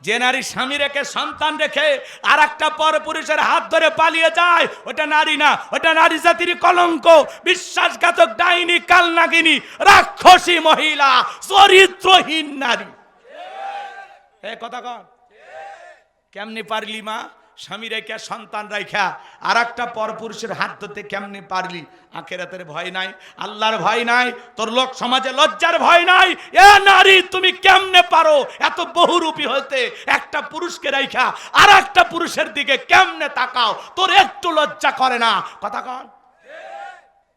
যে নারী স্বামী রেখে সন্তান রেখে আর একটা পরপুরুষের হাত ধরে পালিয়ে যায়, ওটা নারী না, ওটা নারী জাতির কলঙ্ক, বিশ্বাসঘাতক, ডাইনি, কালনাগিনী, রাক্ষসী মহিলা, চরিত্রহীন নারী। কথা কন, কেমনি পারলি মা স্বামী রেখা সন্তান রেখা আর একটা পরপুরুষের হাত ধরতে? কেমনি পারলি? আখিরাতের ভয় নাই, আল্লাহর ভয় নাই, তোর লোক সমাজে লজ্জার ভয় নাই। এ নারী, তুমি কেমনে পারো এত বহুরূপী হতে? একটা পুরুষকে রেখা আর একটা পুরুষের দিকে কেমনে তাকাও? তোর একটু লজ্জা করে না? কথা কন,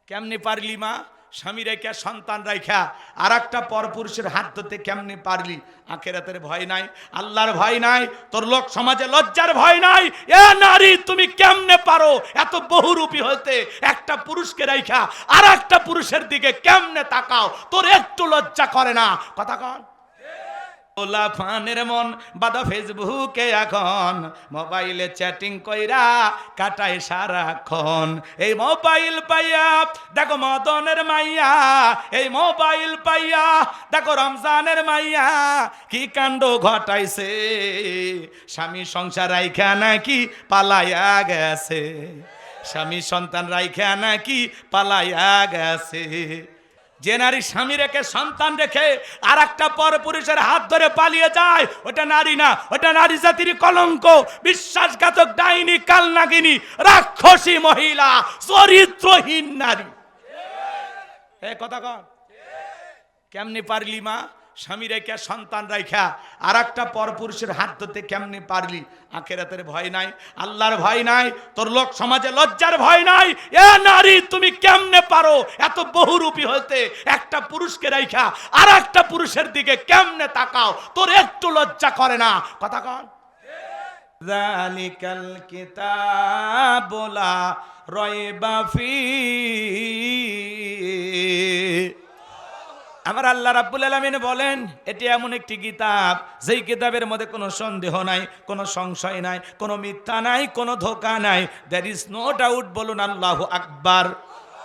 কেমনি পারলি মা স্বামী রেখা সন্তান রেখা আর একটা পরপুরুষের হাত ধরতে? কেমনি পারলি? আখিরাতের ভয় নাই, আল্লাহর ভয় নাই, তোর লোক সমাজে লজ্জার ভয় নাই। এ নারী, তুমি কেমনে পারো এত বহুরূপী হতে? একটা পুরুষকে রেখা আর একটা পুরুষের দিকে কেমনে তাকাও? তোর একটু লজ্জা করে না? কথা কন। ওলা ফানের মন বাদা ফেসবুকে এখন মোবাইলে চ্যাটিং কইরা কাটায় সারাক্ষণ। এই মোবাইল পাইয়া দেখো মদনের মাইয়া, এই মোবাইল পাইয়া দেখো রমজানের মাইয়া কি কাণ্ড ঘটাইছে। স্বামী সংসার রাইখা নাকি পালাইয়া গেছে, স্বামী সন্তান রাইখা নাকি পালাইয়া গেছে। যে নারী স্বামী রেখে সন্তান রেখে আর একটা পরপুরুষের হাত ধরে পালিয়ে যায়, ওটা নারী না, ওটা নারী জাতির কলঙ্ক, বিশ্বাসঘাতক, ডাইনি, কালনাগিনী, রাক্ষসী মহিলা, চরিত্রহীন নারী। কথা কন, কেমনি পারলি মা স্বামী রেখা সন্তান রেখা আর একটা পরপুরুষের হাত ধরতে? কেমনি পারলি? আখিরাতের ভয় নাই, আল্লাহর ভয় নাই, তোর লোক সমাজে লজ্জার ভয় নাই। এ নারী, তুমি কেমনে পারো এত বহুরূপী হতে? একটা পুরুষকে রেখা আর একটা পুরুষের দিকে কেমনে তাকাও? তোর একটু লজ্জা করে না? কথা কন। যালিকাল কিতাবু লা রাইবা ফীহি। আমার আল্লাহ রাব্বুল আলামিন বলেন, এটি এমন একটি কিতাব যেই কিতাবের মধ্যে কোনো সন্দেহ নাই, কোনো সংশয় নাই, কোনো মিথ্যা নাই, কোনো ধোঁকা নাই। There is no doubt. বলুন আল্লাহু আকবার।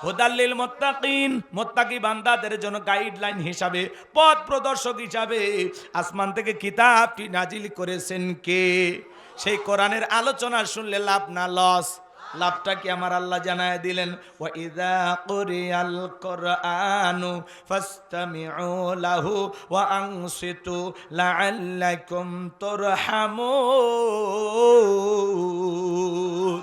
হুদাল্লিল মুত্তাকিন, মুত্তাকি বান্দাদের জন্য গাইডলাইন হিসাবে, পথ প্রদর্শক হিসাবে আসমান থেকে কিতাবটি নাজিল করেছেন কে? সেই কোরআনের আলোচনা শুনলে লাভ না লস? লাভটা কি আমার আল্লাহ জানায় দিলেন, ওয়া ইযা কুরিয়াল কুরআনু ফাসতামিউ লাহু ওয়া আনসিতু লাআল্লাকুম তুরহামুন।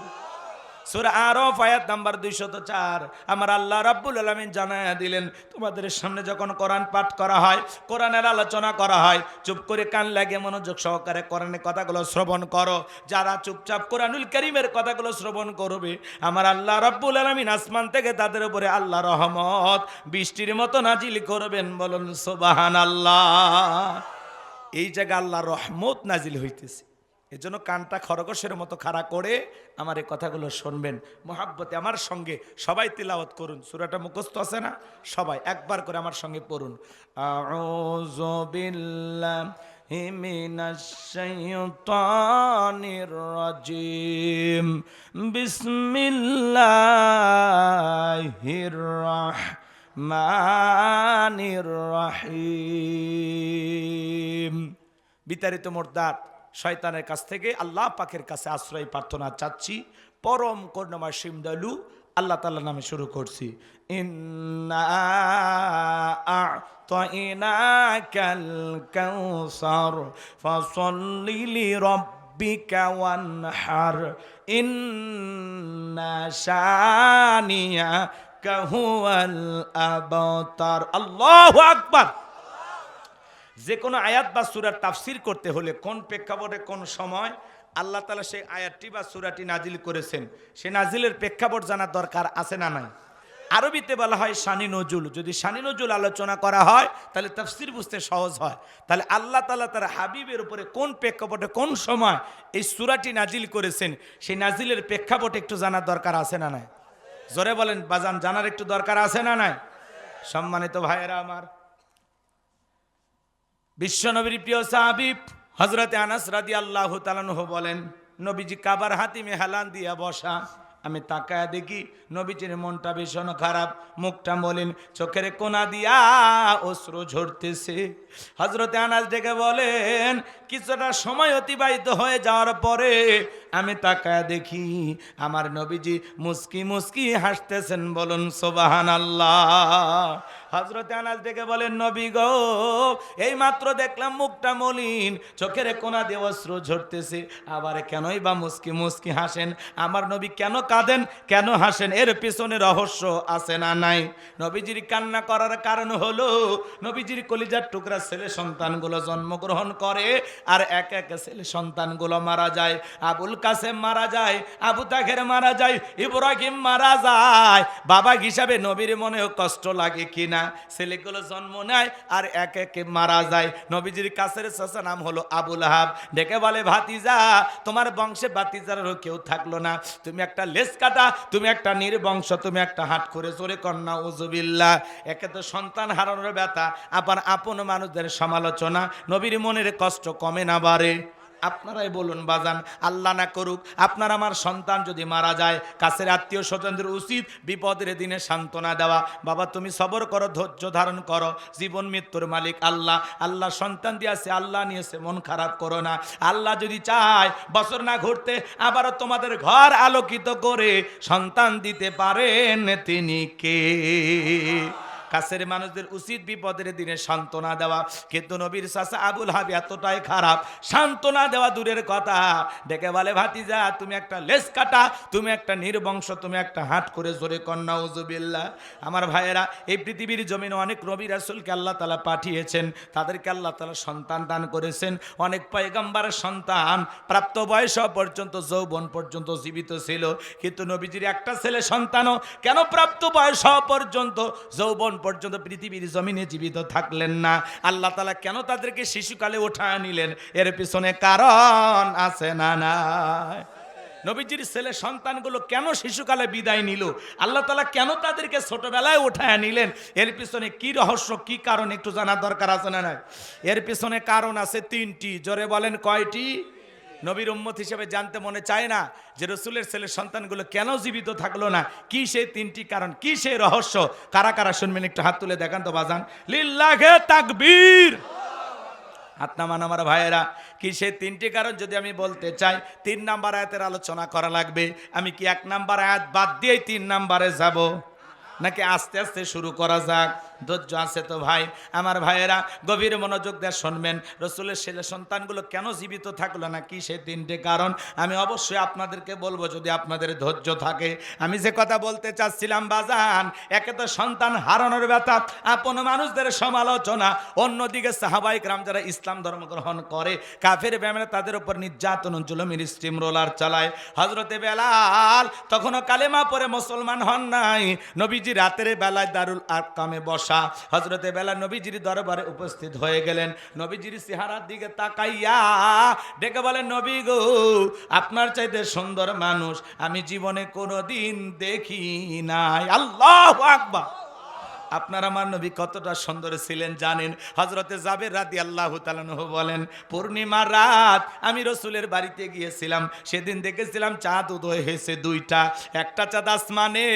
সূরা আরাফ আয়াত নাম্বার 204। আমার আল্লাহ রাব্বুল আলামিন জানায়া দিলেন, তোমাদের সামনে যখন কোরআন পাঠ করা হয়, কোরআনের আলোচনা করা হয়, চুপ করে কান লাগিয়ে মনোযোগ সহকারে কোরআনের কথাগুলো শ্রবণ করো। যারা চুপচাপ কোরআনুল কারীমের কথাগুলো শ্রবণ করবে, আমার আল্লাহ রাব্বুল আলামিন আসমান থেকে তাদের উপরে আল্লাহ রহমত বৃষ্টির মতো নাজিল করবেন। বলুন সুবহানাল্লাহ। এই জায়গায় আল্লাহ রহমত নাজিল হইতেছে। এজন্য কানটা খরগোশের মতো খাড়া করে আমার এই কথাগুলো শুনবেন মুহাব্বতে। আমার সঙ্গে সবাই তিলাওয়াত করুন। সূরাটা মুখস্থ আছে না? সবাই একবার করে আমার সঙ্গে পড়ুন। আউযু বিল্লাহি মিনাশ শাইতানির রাজিম। বিসমিল্লাহির রাহমানির রাহিম। বিতাড়িত মুরতাদ শয়তানের কাছ থেকে আল্লাহ পাকের কাছে আশ্রয় প্রার্থনা চাচ্ছি। পরম করুণাময় সীম দয়ালু আল্লাহ তাআলার নামে শুরু করছি। ইন্না আ'তাইনাকাল কাউসার ফাসাল্লি লিরাব্বিকা ওয়ানহার ইন্না শানিয়াকা হুয়াল আবতার। আল্লাহু আকবার। যে কোনো আয়াত বা সূরার তাফসীর করতে হলে কোন প্রেক্ষাপটে কোন সময় আল্লাহ তাআলা সেই আয়াতটি বা সূরাটি নাজিল করেছেন, সে নাজিলের প্রেক্ষাপট জানার দরকার আছে না নাই? আরবিতে বলা হয় শানি নজুল। যদি শানি নজুল আলোচনা করা হয় তাহলে তাফসীর বুঝতে সহজ হয়। তাহলে আল্লাহ তাআলা তার হাবিবের উপরে কোন প্রেক্ষাপটে কোন সময় এই সূরাটি নাজিল করেছেন, সেই নাজিলের প্রেক্ষাপট একটু জানার দরকার আছে না নাই? জোরে বলেন বাজান, জানার একটু দরকার আছে না নাই? সম্মানিত ভাইয়েরা আমার, বিশ্বনবীর প্রিয় সাহাবী হযরতে আনাস রাদিয়াল্লাহু তাআলা আনহু বলেন, নবীজি কাবার হাতিমে হেলান দিয়া বসা, আমি তাকায় দেখি নবীজির মনটা ভীষণ খারাপ, মুখটা মলিন, চোখের কোনা দিয়া অশ্রু ঝরতেছে। হযরতে আনাস ডেকে বলেন, কিছুটা সময় অতিবাহিত হয়ে যাওয়ার পরে আমি তাকায় দেখি আমার নবীজি মুস্কি মুস্কি হাসতেছেন। বলুন সুবহানাল্লাহ। হযরতে আনাস ডেকে বলেন, নবী গো, এই মাত্র দেখলাম মুখটা মলিন, চোখের কোনা দিয়ে অশ্রু ঝরতেছে, আবার কেনই বা মুস্কি মুস্কি হাসেন? আমার নবী কেন কাঁদেন, কেন হাসেন? এর পিছনে রহস্য আছে না নাই? নবীজির কান্না করার কারণ হলো নবীজির কলিজার টুকরা ছেলে সন্তানগুলো জন্মগ্রহণ করে আর এক এক ছেলে সন্তানগুলো মারা যায়। আবুল কাসেম মারা যায়, আবু তাহের মারা যায়, ইব্রাহিম মারা যায়। বাবা হিসাবে নবীর মনেও কষ্ট লাগে কিনা? ছেলেগুলো জন্ম নেয় আর এক এক মারা যায়। নবীজির কাছের চাচা নাম হলো আবুল আহাব, ডেকে বলে, ভাতিজা, তোমার বংশে ভাতিজারও কেউ থাকলো না, তুমি একটা লেজ কাটা, তুমি একটা নির্বংশ, তুমি একটা হাট করে চলে কন্যা উজুবিল্লাহ। একে তো সন্তান হারানোর ব্যথা, আবার আপন মানুষদের সমালোচনা, নবীর মনের কষ্ট কমে না বাড়ে? আপনারাই বলুন বাজান, আল্লাহ না করুক আপনার আমার সন্তান যদি মারা যায়, কাছের আত্মীয় স্বজনদের উচিত বিপদের দিনে সান্ত্বনা দেওয়া। বাবা তুমি সবর করো, ধৈর্য ধারণ করো, জীবন মৃত্যুর মালিক আল্লাহ। আল্লাহ সন্তান দিয়েছে, আল্লাহ নিয়েছে, মন খারাপ করো না। আল্লাহ যদি চায় বছর না ঘুরতে আবারও তোমাদের ঘর আলোকিত করে সন্তান দিতে পারেন, তিনি কে? কাছের মানুষদের উচিত বিপদের দিনে সান্ত্বনা দেওয়া, কিন্তু নবীর চাচা আবুল আহাব এতটাই খারাপ, সান্ত্বনা দেওয়া দূরের কথা, ডেকে বলে, ভাতিজা, তুমি একটা লেজ কাটা, তুমি একটা নির্বংশ, তুমি একটা হাট করে জোরে কন্যা উজুবিল্লাহ। আমার ভাইয়েরা, এই পৃথিবীর জমিনে অনেক নবী রাসূলকে আল্লাহ তাআলা পাঠিয়েছেন, তাদেরকে আল্লাহ তাআলা সন্তান দান করেছেন। অনেক পয়গম্বরের সন্তান প্রাপ্ত বয়স পর্যন্ত, যৌবন পর্যন্ত জীবিত ছিল, কিন্তু নবীজির একটা ছেলে সন্তানও কেন প্রাপ্ত বয়স পর্যন্ত, যৌবন পর্যন্ত পৃথিবীর জমিনে জীবিত থাকলেন না? আল্লাহ তাআলা কেন তাদেরকে শিশুকালে উঠায় নিলেন? এর পিছনে কারণ আছে না নাই? নবীজির ছেলে সন্তানগুলো কেন শিশুকালে বিদায় নিল? আল্লাহ তাআলা কেন তাদেরকে ছোটবেলায় উঠায় নিলেন? এর পিছনে কি রহস্য, কি কারণ একটু জানার দরকার আছে না নাই? এর পিছনে কারণ আছে তিনটি। জোরে বলেন, কয়টি? নবীর উম্মত হিসেবে জানতে মনে চায় না যে রসুলের ছেলে সন্তানগুলো কেন জীবিত থাকলো না? কি সেই তিনটি কারণ, কি সেই রহস্য? কারা কারা শুনবেন একটু হাত তুলে দেখান তো বাজান। লিল্লাহে তাকবীর। হাত নামান আমার ভাইয়েরা। কি সেই তিনটি কারণ যদি আমি বলতে চাই, 3 নাম্বার আয়াতের আলোচনা করা লাগবে। আমি কি 1 নাম্বার আয়াত বাদ দিয়েই 3 নাম্বারে যাব, নাকি আস্তে আস্তে শুরু করা যাক? ধৈর্য আছে তো ভাই? আমার ভাইয়েরা গভীর মনোযোগ দিয়ে শুনবেন, রসুলের ছেলে সন্তানগুলো কেন জীবিত থাকলো না, কি সেই তিনটে কারণ আমি অবশ্যই আপনাদেরকে বলবো, যদি আপনাদের ধৈর্য থাকে। আমি যে কথা বলতে চাচ্ছিলাম বাজান, একে তো সন্তান হারানোর ব্যথা, আপন মানুষদের সমালোচনা, অন্যদিকে সাহাবায়ে কেরাম যারা ইসলাম ধর্ম গ্রহণ করে, কাফের বেঈমান তাদের উপর নির্যাতন, জুলুমের স্টিম রোলার চালায়। হযরতে বেলাল তখনও কালেমা পড়ে মুসলমান হন নাই। নবীজি রাতের বেলায় দারুল আরকামে বসা, হযরতে বেলাল নবীজির দরবারে উপস্থিত হয়ে গেলেন। নবীজির চেহারার দিকে তাকাইয়া ডেকে বলেন, নবী গো, আপনার চাইতে সুন্দর মানুষ আমি জীবনে কোনোদিন দেখি নাই। আল্লাহু আকবার। আপনার আমার নবী কতটা সুন্দর ছিলেন জানেন? হযরতে জাবের রাদিয়াল্লাহু তাআলা আনহু বলেন, পূর্ণিমার রাত আমি রসুলের বাড়িতে গিয়েছিলাম, সেদিন দেখেছিলাম চাঁদ উদয় হয়েছে 2টা, একটা চাঁদ আসমানে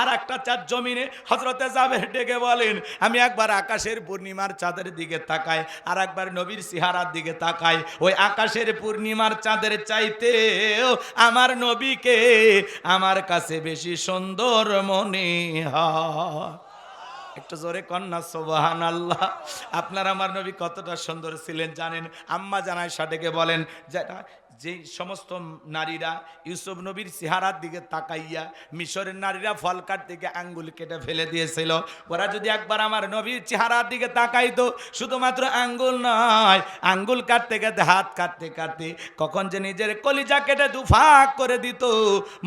আর একটা চাঁদ জমিনে। হযরতে জাবের ডেকে বলেন, আমি একবার আকাশের পূর্ণিমার চাঁদের দিকে তাকাই, আর একবার নবীর চেহারার দিকে তাকাই, ওই আকাশের পূর্ণিমার চাঁদের চাইতেও আমার নবীকে আমার কাছে বেশি সুন্দর মনে হয়। একটু জোরে কন্যা সুবহানাল্লাহ। আপনার আমার নবী কতটা সুন্দর ছিলেন জানেন? আম্মা জান আয়েশা ডেকে বলেন, যে সমস্ত নারীরা ইউসুফ নবীর চেহারার দিকে তাকাইয়া মিশরের নারীরা ফল কাটতে গিয়ে আঙ্গুল কেটে ফেলে দিয়েছিল, ওরা যদি একবার আমার নবীর চেহারার দিকে তাকাইতো, শুধুমাত্র আঙ্গুল নয়, আঙ্গুল কাটতে কাটতে, হাত কাটতে কাটতে কখন যে নিজের কলিজা কেটে দুফাক করে দিত,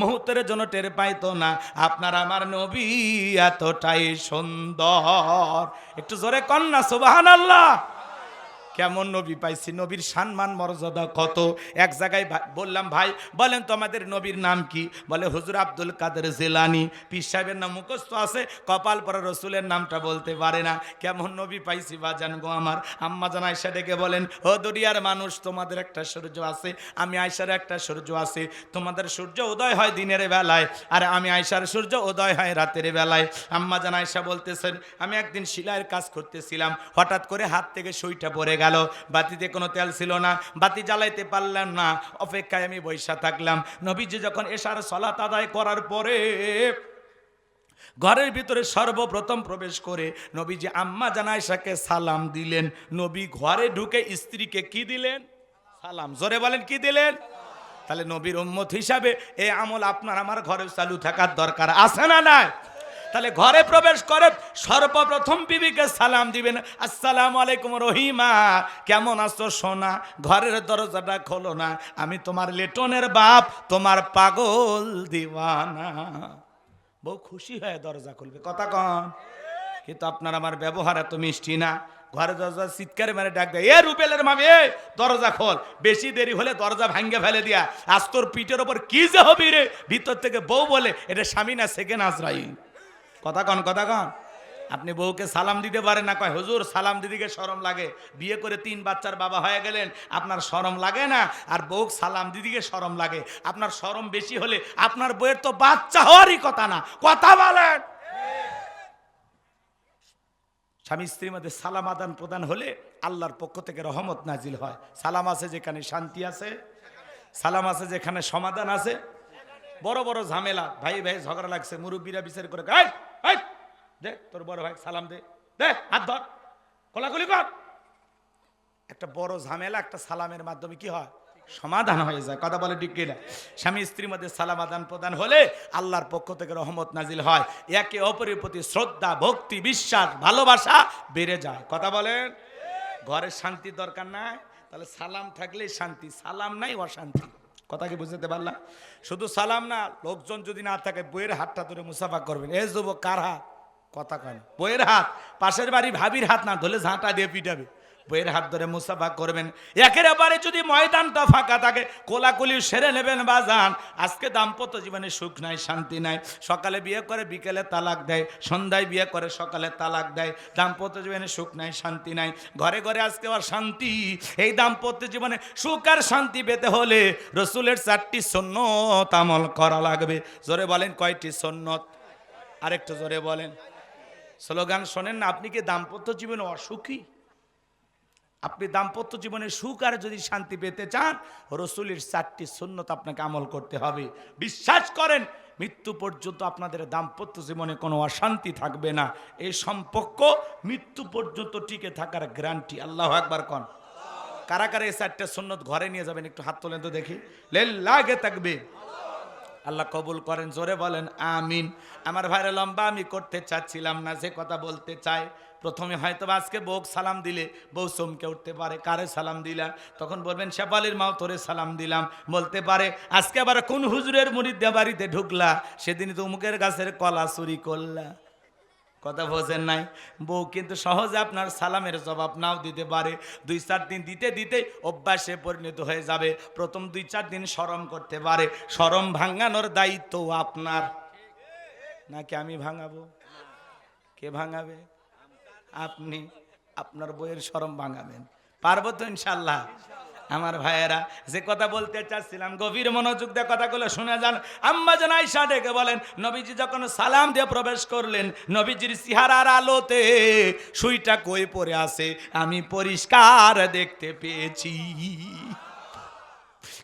মুহূর্তের জন্য টের পাইতো না। আপনার আমার নবী এতটাই সুন্দর। একটু জোরে কন্যা সুবহানাল্লাহ। কেমন নবী পাইছি, নবীর সম্মান মর্যাদা কত। এক জায়গায় বললাম, ভাই বলেন তো আমাদের নবীর নাম কি? বলে হুজুর আব্দুল কাদের জিলানী। পীর সাহেবের নাম মুখস্থ আছে, কপাল পরা রসুলের নামটা বলতে পারে না। কেমন নবী পাইছি বাজান গো আমার। আম্মা জান আয়েশা ডেকে বলেন, ও দুনিয়ার মানুষ, তোমাদের একটা সূর্য আছে, আমি আয়েশার একটা সূর্য আছে। তোমাদের সূর্য উদয় হয় দিনের বেলায়, আর আমি আয়েশার সূর্য উদয় হয় রাতের বেলায়। আম্মা জান আয়েশা বলতেছেন, আমি একদিন সেলাইয়ের কাজ করতেছিলাম, হঠাৎ করে হাত থেকে সুইটা পড়ে গেল। বাতিতে কোনো তেল ছিল না, বাতি জ্বালাইতে পারলাম না, অপেক্ষায় আমি বৈশা থাকলাম। নবীজি যখন এশার সালাত আদায় করার পরে ঘরের ভিতরে সর্বপ্রথম প্রবেশ করে নবীজি আম্মা জান আয়েশাকে সালাম দিলেন। নবী ঘরে ঢুকে স্ত্রীকে কি দিলেন? সালাম। জোরে বলেন, কি দিলেন? তাহলে নবীর উম্মত হিসাবে এই আমল আপনার আমার ঘরে চালু থাকার দরকার আছে না নাই? তাহলে ঘরে প্রবেশ করে সর্বপ্রথম বিবিকে সালাম দিবেন, আসসালামু আলাইকুম রহিমা, কেমন আছো সোনা? ঘরের দরজাটা খোলো না, আমি তোমার লেটনের বাপ, তোমার পাগল দিওয়ানা। বউ খুশি হয়ে দরজা খুলবে, কথা কন। কিন্তু আপনার আমার ব্যবহার এত মিষ্টি না। ঘরে দরজা চিৎকারে মানে ডাক দেয়, এ রুবেলের মামি, এ দরজা খোল। বেশি দেরি হলে দরজা ভাঙ্গে ফেলে দিয়া, আজ তোর পিঠের ওপর কি যে হবি রে। ভিতর থেকে বউ বলে, এটা স্বামী না সেকেন্ড আজরাইল। কথা কন, কথা কন। আপনি বউকে সালাম দিতে পারেন না, কয় হুজুর সালাম দিদিকে শরম লাগে। বিয়ে করে 3 বাচ্চার বাবা হয়ে গেলেন, আপনার শরম লাগে না? আর বউ সালাম দিদিকে শরম লাগে। আপনার শরম বেশি হলে আপনার বউয়ের তো বাচ্চা হওয়ারই কথা না, কথা বলেন। স্বামী স্ত্রীর মধ্যে সালাম আদান প্রদান হলে আল্লাহর পক্ষ থেকে রহমত নাজিল হয়। সালাম আছে যেখানে শান্তি আছে, সালাম আছে যেখানে সমাধান আছে। বড় বড় ঝামেলা, ভাই ভাই ঝগড়া লাগছে, মুরব্বীরা বিচার করে, দে তোর বড় ভাই সালাম দে, দে হাত ধর, কোলাকুলি কর। একটা বড় ঝামেলা একটা সালামের মাধ্যমে কি হয়? সমাধান হয়ে যায়। কথা বলে ঠিক কিনা? স্বামী স্ত্রীর মধ্যে সালাম আদান প্রদান হলে আল্লাহর পক্ষ থেকে রহমত নাজিল হয়। একে অপরের প্রতি শ্রদ্ধা, ভক্তি, বিশ্বাস, ভালোবাসা বেড়ে যায়। কথা বলেন। ঘরের শান্তি দরকার নাই, তাহলে সালাম থাকলেই শান্তি, সালাম নাই অশান্তি। কথা কি বুঝতে পারলাম? শুধু সালাম না, লোকজন যদি না থাকে বইয়ের হাতটা ধরে মুসাফা করবেন। এ যুবক কার হাত? কথা কয় না। বইয়ের হাত, পাশের বাড়ি ভাবির হাত না ধরলে ঝাঁটা দিয়ে পিটাবে। বইয়ের হাত ধরে মুসাফা করবেন। একেবারে যদি ময়দানটা ফাঁকা থাকে কোলাকুলি সেরে নেবেন বাজান। আজকে দাম্পত্য জীবনে সুখ নাই, শান্তি নাই। সকালে বিয়ে করে বিকেলে তালাক দেয়, সন্ধ্যায় বিয়ে করে সকালে তালাক দেয়। দাম্পত্য জীবনে সুখ নাই, শান্তি নাই। ঘরে ঘরে আজকে আর শান্তি। এই দাম্পত্য জীবনে সুখ আর শান্তি পেতে হলে রসুলের 4টি সুন্নত আমল করা লাগবে। জোরে বলেন, কয়টি সুন্নত? আরেকটু জোরে বলেন। স্লোগান শোনেন না। আপনি কি দাম্পত্য জীবনে অসুখী? আপনি দাম্পত্য জীবনে সুখ আর যদি শান্তি পেতে চান, রসুলের 4টি সুন্নত আপনাকে আমল করতে হবে। বিশ্বাস করেন, মৃত্যু পর্যন্ত আপনাদের দাম্পত্য জীবনে কোনো অশান্তি থাকবে না। এই সম্পর্ক মৃত্যু পর্যন্ত টিকে থাকার গ্যারান্টি। আল্লাহু আকবার কন। কারা কারা এই 4টা সুন্নত ঘরে নিয়ে যাবেন? একটু হাত তোলেন তো দেখি। লিল্লাহি তাকবীর। আল্লাহ কবুল করেন, জোরে বলেন আমিন। আমার ভাইরা লম্বা আমি করতে চাচ্ছিলাম না, যে কথা বলতে চাই। প্রথমে হয়তো আজকে বউ সালাম দিলে বউ চমকে উঠতে পারে, কারে সালাম দিলা? তখন বলবেন শেফালির মাও তোরে সালাম দিলাম। বলতে পারে আজকে আবার কোন হুজুরের মুরিদদের বাড়িতে ঢুকলা, সেদিন তো মুখের গাছের কলা চুরি করলা। কথা বোঝেন নাই? বউ কিন্তু সহজে আপনার সালামের জবাব নাও দিতে পারে। 2-4 দিন দিতে দিতে অভ্যাসে পরিণত হয়ে যাবে। প্রথম 2-4 দিন শরম করতে পারে। শরম ভাঙানোর দায়িত্ব আপনার, নাকি আমি ভাঙাবো? কে ভাঙাবে? আপনি। আপনার বইয়ের শরম ভাঙাবেন। পারবো তো ইনশাল্লাহ? আমার ভাইয়েরা, যে কথা বলতে চাচ্ছিলাম গভীর মনোযোগ দিয়ে কথাগুলো শুনে যান। আম্মা জান আয়েশা ডেকে বলেন, নবীজি যখন সালাম দিয়ে প্রবেশ করলেন, নবীজির চেহারার আলোতে সুইটা কই পড়ে আছে আমি পরিষ্কার দেখতে পেয়েছি।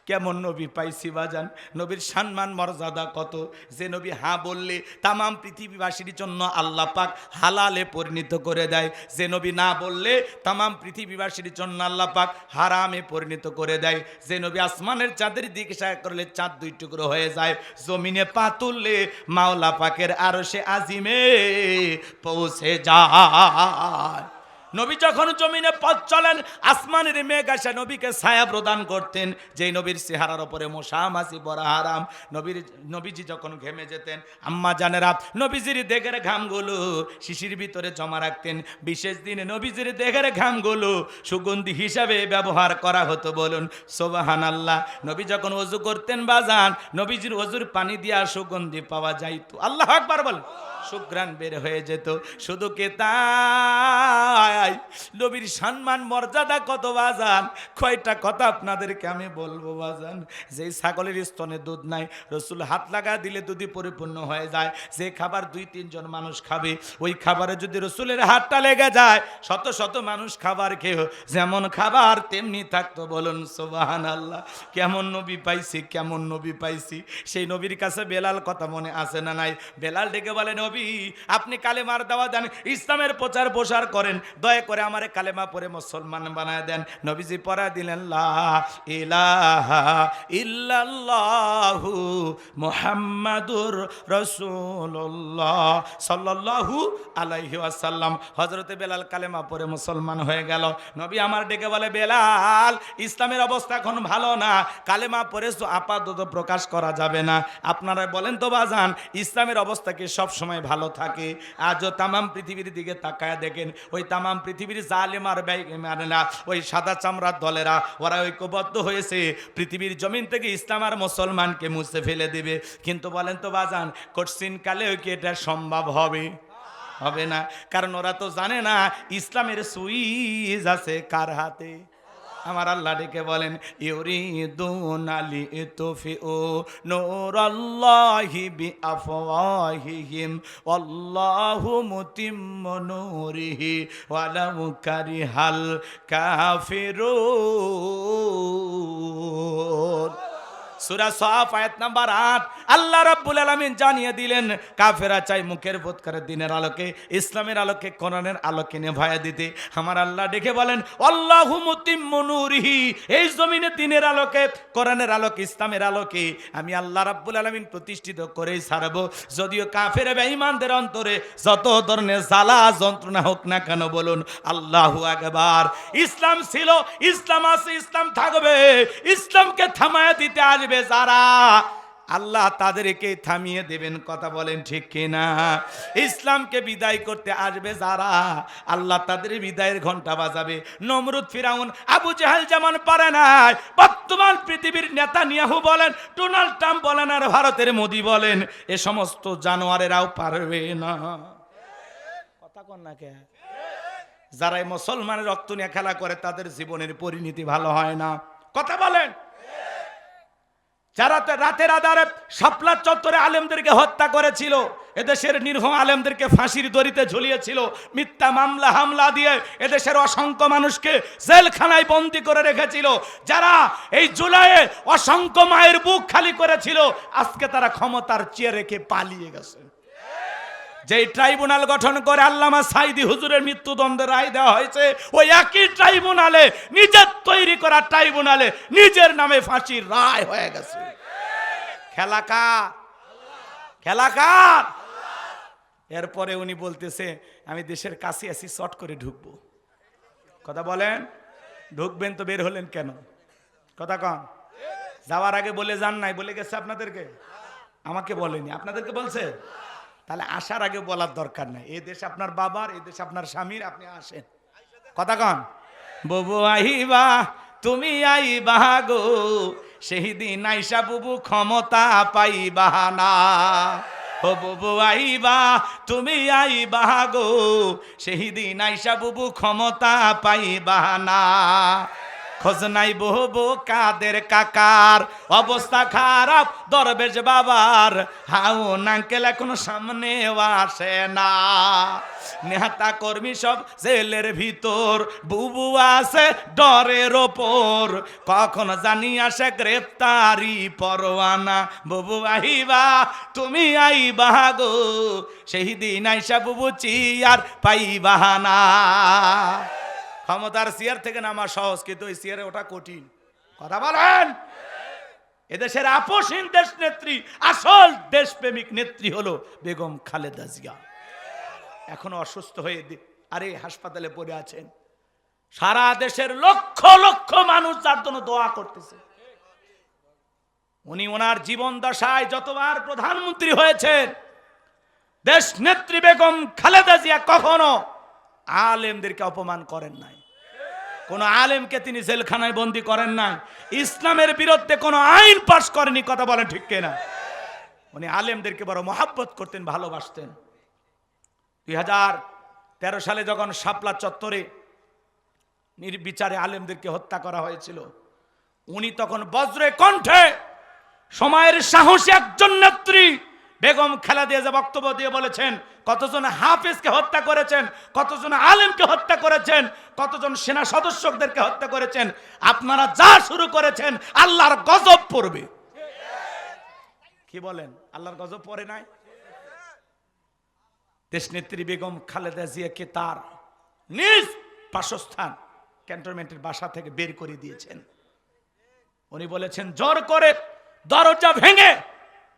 কেমন নবী পাইছি বাজান। নবীর সম্মান মর্যাদা কত। যে নবী হ্যাঁ বললে তামাম পৃথিবীবাসীর জন্য আল্লাহ পাক হালালে পরিণত করে দেয়। যে নবী না বললে তামাম পৃথিবীবাসীর জন্য আল্লাহ পাক হারামে পরিণত করে দেয়। যে নবী আসমানের চাঁদের দিকে ইশারা করলে চাঁদ 2 টুকরো হয়ে যায়। জমিনে পা তুললে মাওলা পাকের আরশে আজিমে পৌঁছে যায়। নবী যখন জমিনে পথ চলেন, আসমানের মেঘ এসে নবীকে ছায়া প্রদান করতেন, যেই নবীর চেহারার উপরে মশা মাছি পড়া হারাম। নবীজি যখন ঘেমে যেতেন, আম্মা জানেরা নবীজির দেহের ঘামগুলো শিশির ভিতরে জমা রাখতেন। বিশেষ দিনে নবীজির দেহের ঘামগুলো সুগন্ধি হিসাবে ব্যবহার করা হতো। বলুন সুবহানাল্লাহ। নবী যখন ওযু করতেন বাজান, নবীজির ওযুর পানি দিয়া সুগন্ধি পাওয়া যাইতো। আল্লাহু আকবার বল। সুঘ্রাণ বের হয়ে যেত। শুধু কে তাই, নবীর সম্মান মর্যাদা কত বাজান, কয়টা কথা আপনাদেরকে আমি বলবো বাজান। যেই ছাগলের স্তনে দুধ নাই, রসুল হাত লাগা দিলে দুধই পরিপূর্ণ হয়ে যায়। যে খাবার 2-3 জন মানুষ খাবে, ওই খাবারে যদি রসুলের হাতটা লেগে যায়, শত শত মানুষ খাবার খেয়ে যেমন খাবার তেমনি থাকতো। বলুন সুবহানাল্লাহ। কেমন নবী পাইছি, কেমন নবী পাইছি। সেই নবীর কাছে বেলাল কথা মনে আছে না নাই? বেলাল ডেকে বলে, নবী আপনি কালেমার দাওয়াত দেন, ইসলামের প্রচার প্রসার করেন, দয়া করে আমারে কালেমা পড়ে মুসলমান বানায় দেন। নবীজি পড়া দিলেন, লা ইলাহা ইল্লাল্লাহু মুহাম্মাদুর রাসূলুল্লাহ সাল্লাল্লাহু আলাইহি ওয়াসাল্লাম। হযরতে বেলাল কালেমা পড়ে মুসলমান হয়ে গেল। নবী আমার ডেকে বলে, বেলাল ইসলামের অবস্থা এখন ভালো না, কালেমা পড়ে তো আপাতত প্রকাশ করা যাবে না। আপনারা বলেন তো বাজান, ইসলামের অবস্থা কি সব সময় ভালো থাকে? আজও তামাম পৃথিবীর দিকে তাকায় দেখেন, ওই তামাম পৃথিবীর জালেম আর বেঈমানেরা, ওই সাদা চামড়ার দলেরা, ওরা ঐক্যবদ্ধ হয়েছে পৃথিবীর জমিন থেকে ইসলাম আর মুসলমানকে মুছে ফেলে দিবে। কিন্তু বলেন তো বাজান, কঠিন কালেও কি এটা সম্ভব হবে? হবে না। কারণ ওরা তো জানে না ইসলামের সুইচ আছে কার হাতে। আমার আল্লাহ ডেকে বলেন, ইউরিদুনা লিতুফিউ নূরাল্লাহি বিআফওয়াহিহিম ওয়াল্লাহু মুতিম্মু নূরিহি ওয়ালাউ কারিহাল কাফিরুন। সূরা সাফ আয়াত নাম্বার 8। আল্লাহ রাব্বুল আলামিন জানিয়ে দিলেন, কাফেররা চাই মুখের বোধকারে দিনের আলোকে, ইসলামের আলোকে, কোরআনের আলোকে নেভায়া দিতে। আমার আল্লাহ ডেকে বলেন, আল্লাহু মুতিম্মু নূরিহি, এই জমিনে দিনের আলোকে, কোরআনের আলোকে, ইসলামের আলোকে আমি আল্লাহ রাব্বুল আলামিন প্রতিষ্ঠিত করেই ছাড়ব। যদিও কাফের বেঈমানদের অন্তরে যত ধরনের জ্বালা যন্ত্রণা হোক না কেন, বলুন আল্লাহু আকবার। ইসলাম ছিল, ইসলাম আছে, ইসলাম থাকবে। ইসলামকে থামায়া দিতে আসবে যারা, আল্লাহ তাদেরকে থামিয়ে দেবেন। কথা বলেন ঠিক কিনা? ইসলামকে বিদায় করতে আসবে যারা, আল্লাহ তাদের বিদায়ের ঘন্টা বাজাবে। নমরুদ, ফিরাউন, আবু জাহেল যেমন পারে নাই, বর্তমান পৃথিবীর নেতানিয়াহু বলেন, ডোনাল্ড ট্রাম্প বলেন, আর ভারতের মোদি বলেন, এ সমস্ত জানোয়ারেরাও পারবে না। কথা কন না কে? যারা মুসলমানের রক্ত নিয়ে খেলা করে তাদের জীবনের পরিণতি ভালো হয় না। কথা বলেন। যারা রাতের আধারে শাপলা চত্বরে আলেমদেরকে হত্যা করেছিল, এদেশের নিরীহ আলেমদেরকে ফাঁসির দড়িতে ঝুলিয়েছিল, মিথ্যা মামলা হামলা দিয়ে এদেশের অসংখ্য মানুষকে জেলখানায় বন্দী করে রেখেছিল, যারা এই জুলাইয়ে অসংখ্য মায়ের বুক খালি করেছিল, আজকে তারা ক্ষমতার চেয়ে রেখে পালিয়ে গেছে। যেই ট্রাইব্যুনাল গঠন করে আল্লামা সাইদি হুজুরের মৃত্যুদণ্ডের রায় দেওয়া হয়েছে, ওই একই ট্রাইব্যুনালে, নিজের তৈরি করা ট্রাইব্যুনালে নিজের নামে ফাঁসির রায় হয়ে গেছে। খেলা কার? খেলা কার? এরপরে উনি বলতেছে, আমি দেশের কাছে আছি, শর্ট করে ঢুকবো। কথা বলেন। ঢুকবেন তো বের হলেন কেন? কথা কন। যাওয়ার আগে বলে যান নাই? বলে গেছে আপনাদেরকে? আমাকে বলেনি, আপনাদেরকে বলছে? তাহলে আসার আগে বলার দরকার নাই। এই দেশ আপনার বাবার, এই দেশ আপনার স্বামীর, আপনি আসেন। কথা কন। বুবু আইবা, তুমি আইবা গো, সেই দিন আইসা বুবু ক্ষমতা পাইবা না। ও বুবু আইবা, তুমি আইবা গো, সেই দিন আইসা বুবু ক্ষমতা পাইবা না। খোঁজ নাই বহু কাদের কাকার, অবস্থা খারাপ দরবেশ বাবার, হাউন আঙ্কেল এখনো সামনে আসে না। নেতা কর্মী সব জেলের ভিতর, বুবু আছে ডরের ওপর, কখন জানি আসে গ্রেফতারি পরোয়ানা। বুবু আইবা, তুমি আইবা গো, সেই দিন আইসা বুবু চিয়ার পাইবা না। ক্ষমতার চেয়ার থেকে নামা সহজ, কিন্তু ওই চেয়ারে ওটা কঠিন। কথা বলেন। এদেশের আপসহীন দেশ নেত্রী, আসল দেশপ্রেমিক নেত্রী হলো বেগম খালেদা জিয়া। এখনো অসুস্থ হয়ে আর এই হাসপাতালে পড়ে আছেন। সারা দেশের লক্ষ লক্ষ মানুষ তার জন্য দোয়া করতেছে। উনি ওনার জীবন দশায় যতবার প্রধানমন্ত্রী হয়েছেন, দেশ নেত্রী বেগম খালেদা জিয়া কখনো আলেমদেরকে অপমান করেন নাই, কোন আলেমকে তিনি জেলখানায় বন্দী করেন নাই, ইসলামের বিরুদ্ধে কোন আইন পাস করেনি। কথা বলেন ঠিক কিনা? উনি আলেমদেরকে বড় মহাব্বত করতেন, ভালোবাসতেন। 2013 সালে যখন শাপলা চত্বরে নির্বিচারে আলেমদেরকে হত্যা করা হয়েছিল, উনি তখন বজ্রে কণ্ঠে সময়ের সাহসী একজন নেত্রী বেগম খালেদা জিয়া বক্তব্য দিয়ে বলেছেন, কতজন হাফেজকে হত্যা করেছেন, কতজন আলেমকে হত্যা করেছেন, কতজন সেনা সদস্যদেরকে হত্যা করেছেন, আপনারা যা শুরু করেছেন আল্লাহর গজব পড়বে। কি বলেন? আল্লাহর গজব পড়ে নাই? দেশনেত্রী বেগম খালেদা জিয়াকে তার নিজ বাসস্থান ক্যান্টনমেন্টের বাসা থেকে বের করে দিয়েছেন। উনি বলেছেন, জোর করে দরজা ভেঙে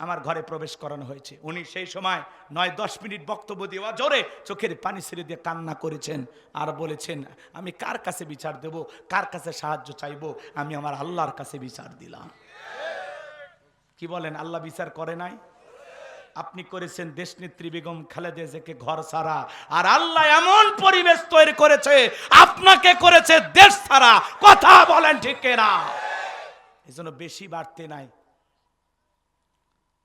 আমার ঘরে প্রবেশ করানো হয়েছে। উনি সেই সময় 9-10 মিনিট বক্তব্য দিয়ে জোরে চোখের পানি ছেড়ে দিয়ে কান্না করেছেন আর বলেছেন, আমি কার কাছে বিচার দেব, কার কাছে সাহায্য চাইবো? আমি আমার আল্লাহর কাছে বিচার দিলাম। কি বলেন? আল্লাহ বিচার করে নাই? আপনি করেছেন দেশনেত্রী বেগম খালেদা জিয়াকে ঘর ছাড়া, আর আল্লাহ এমন পরিবেশ তৈরি করেছে আপনাকে করেছে দেশ ছাড়া। কথা বলেন ঠিক কিনা? এজন্য বেশি বাড়তে নাই।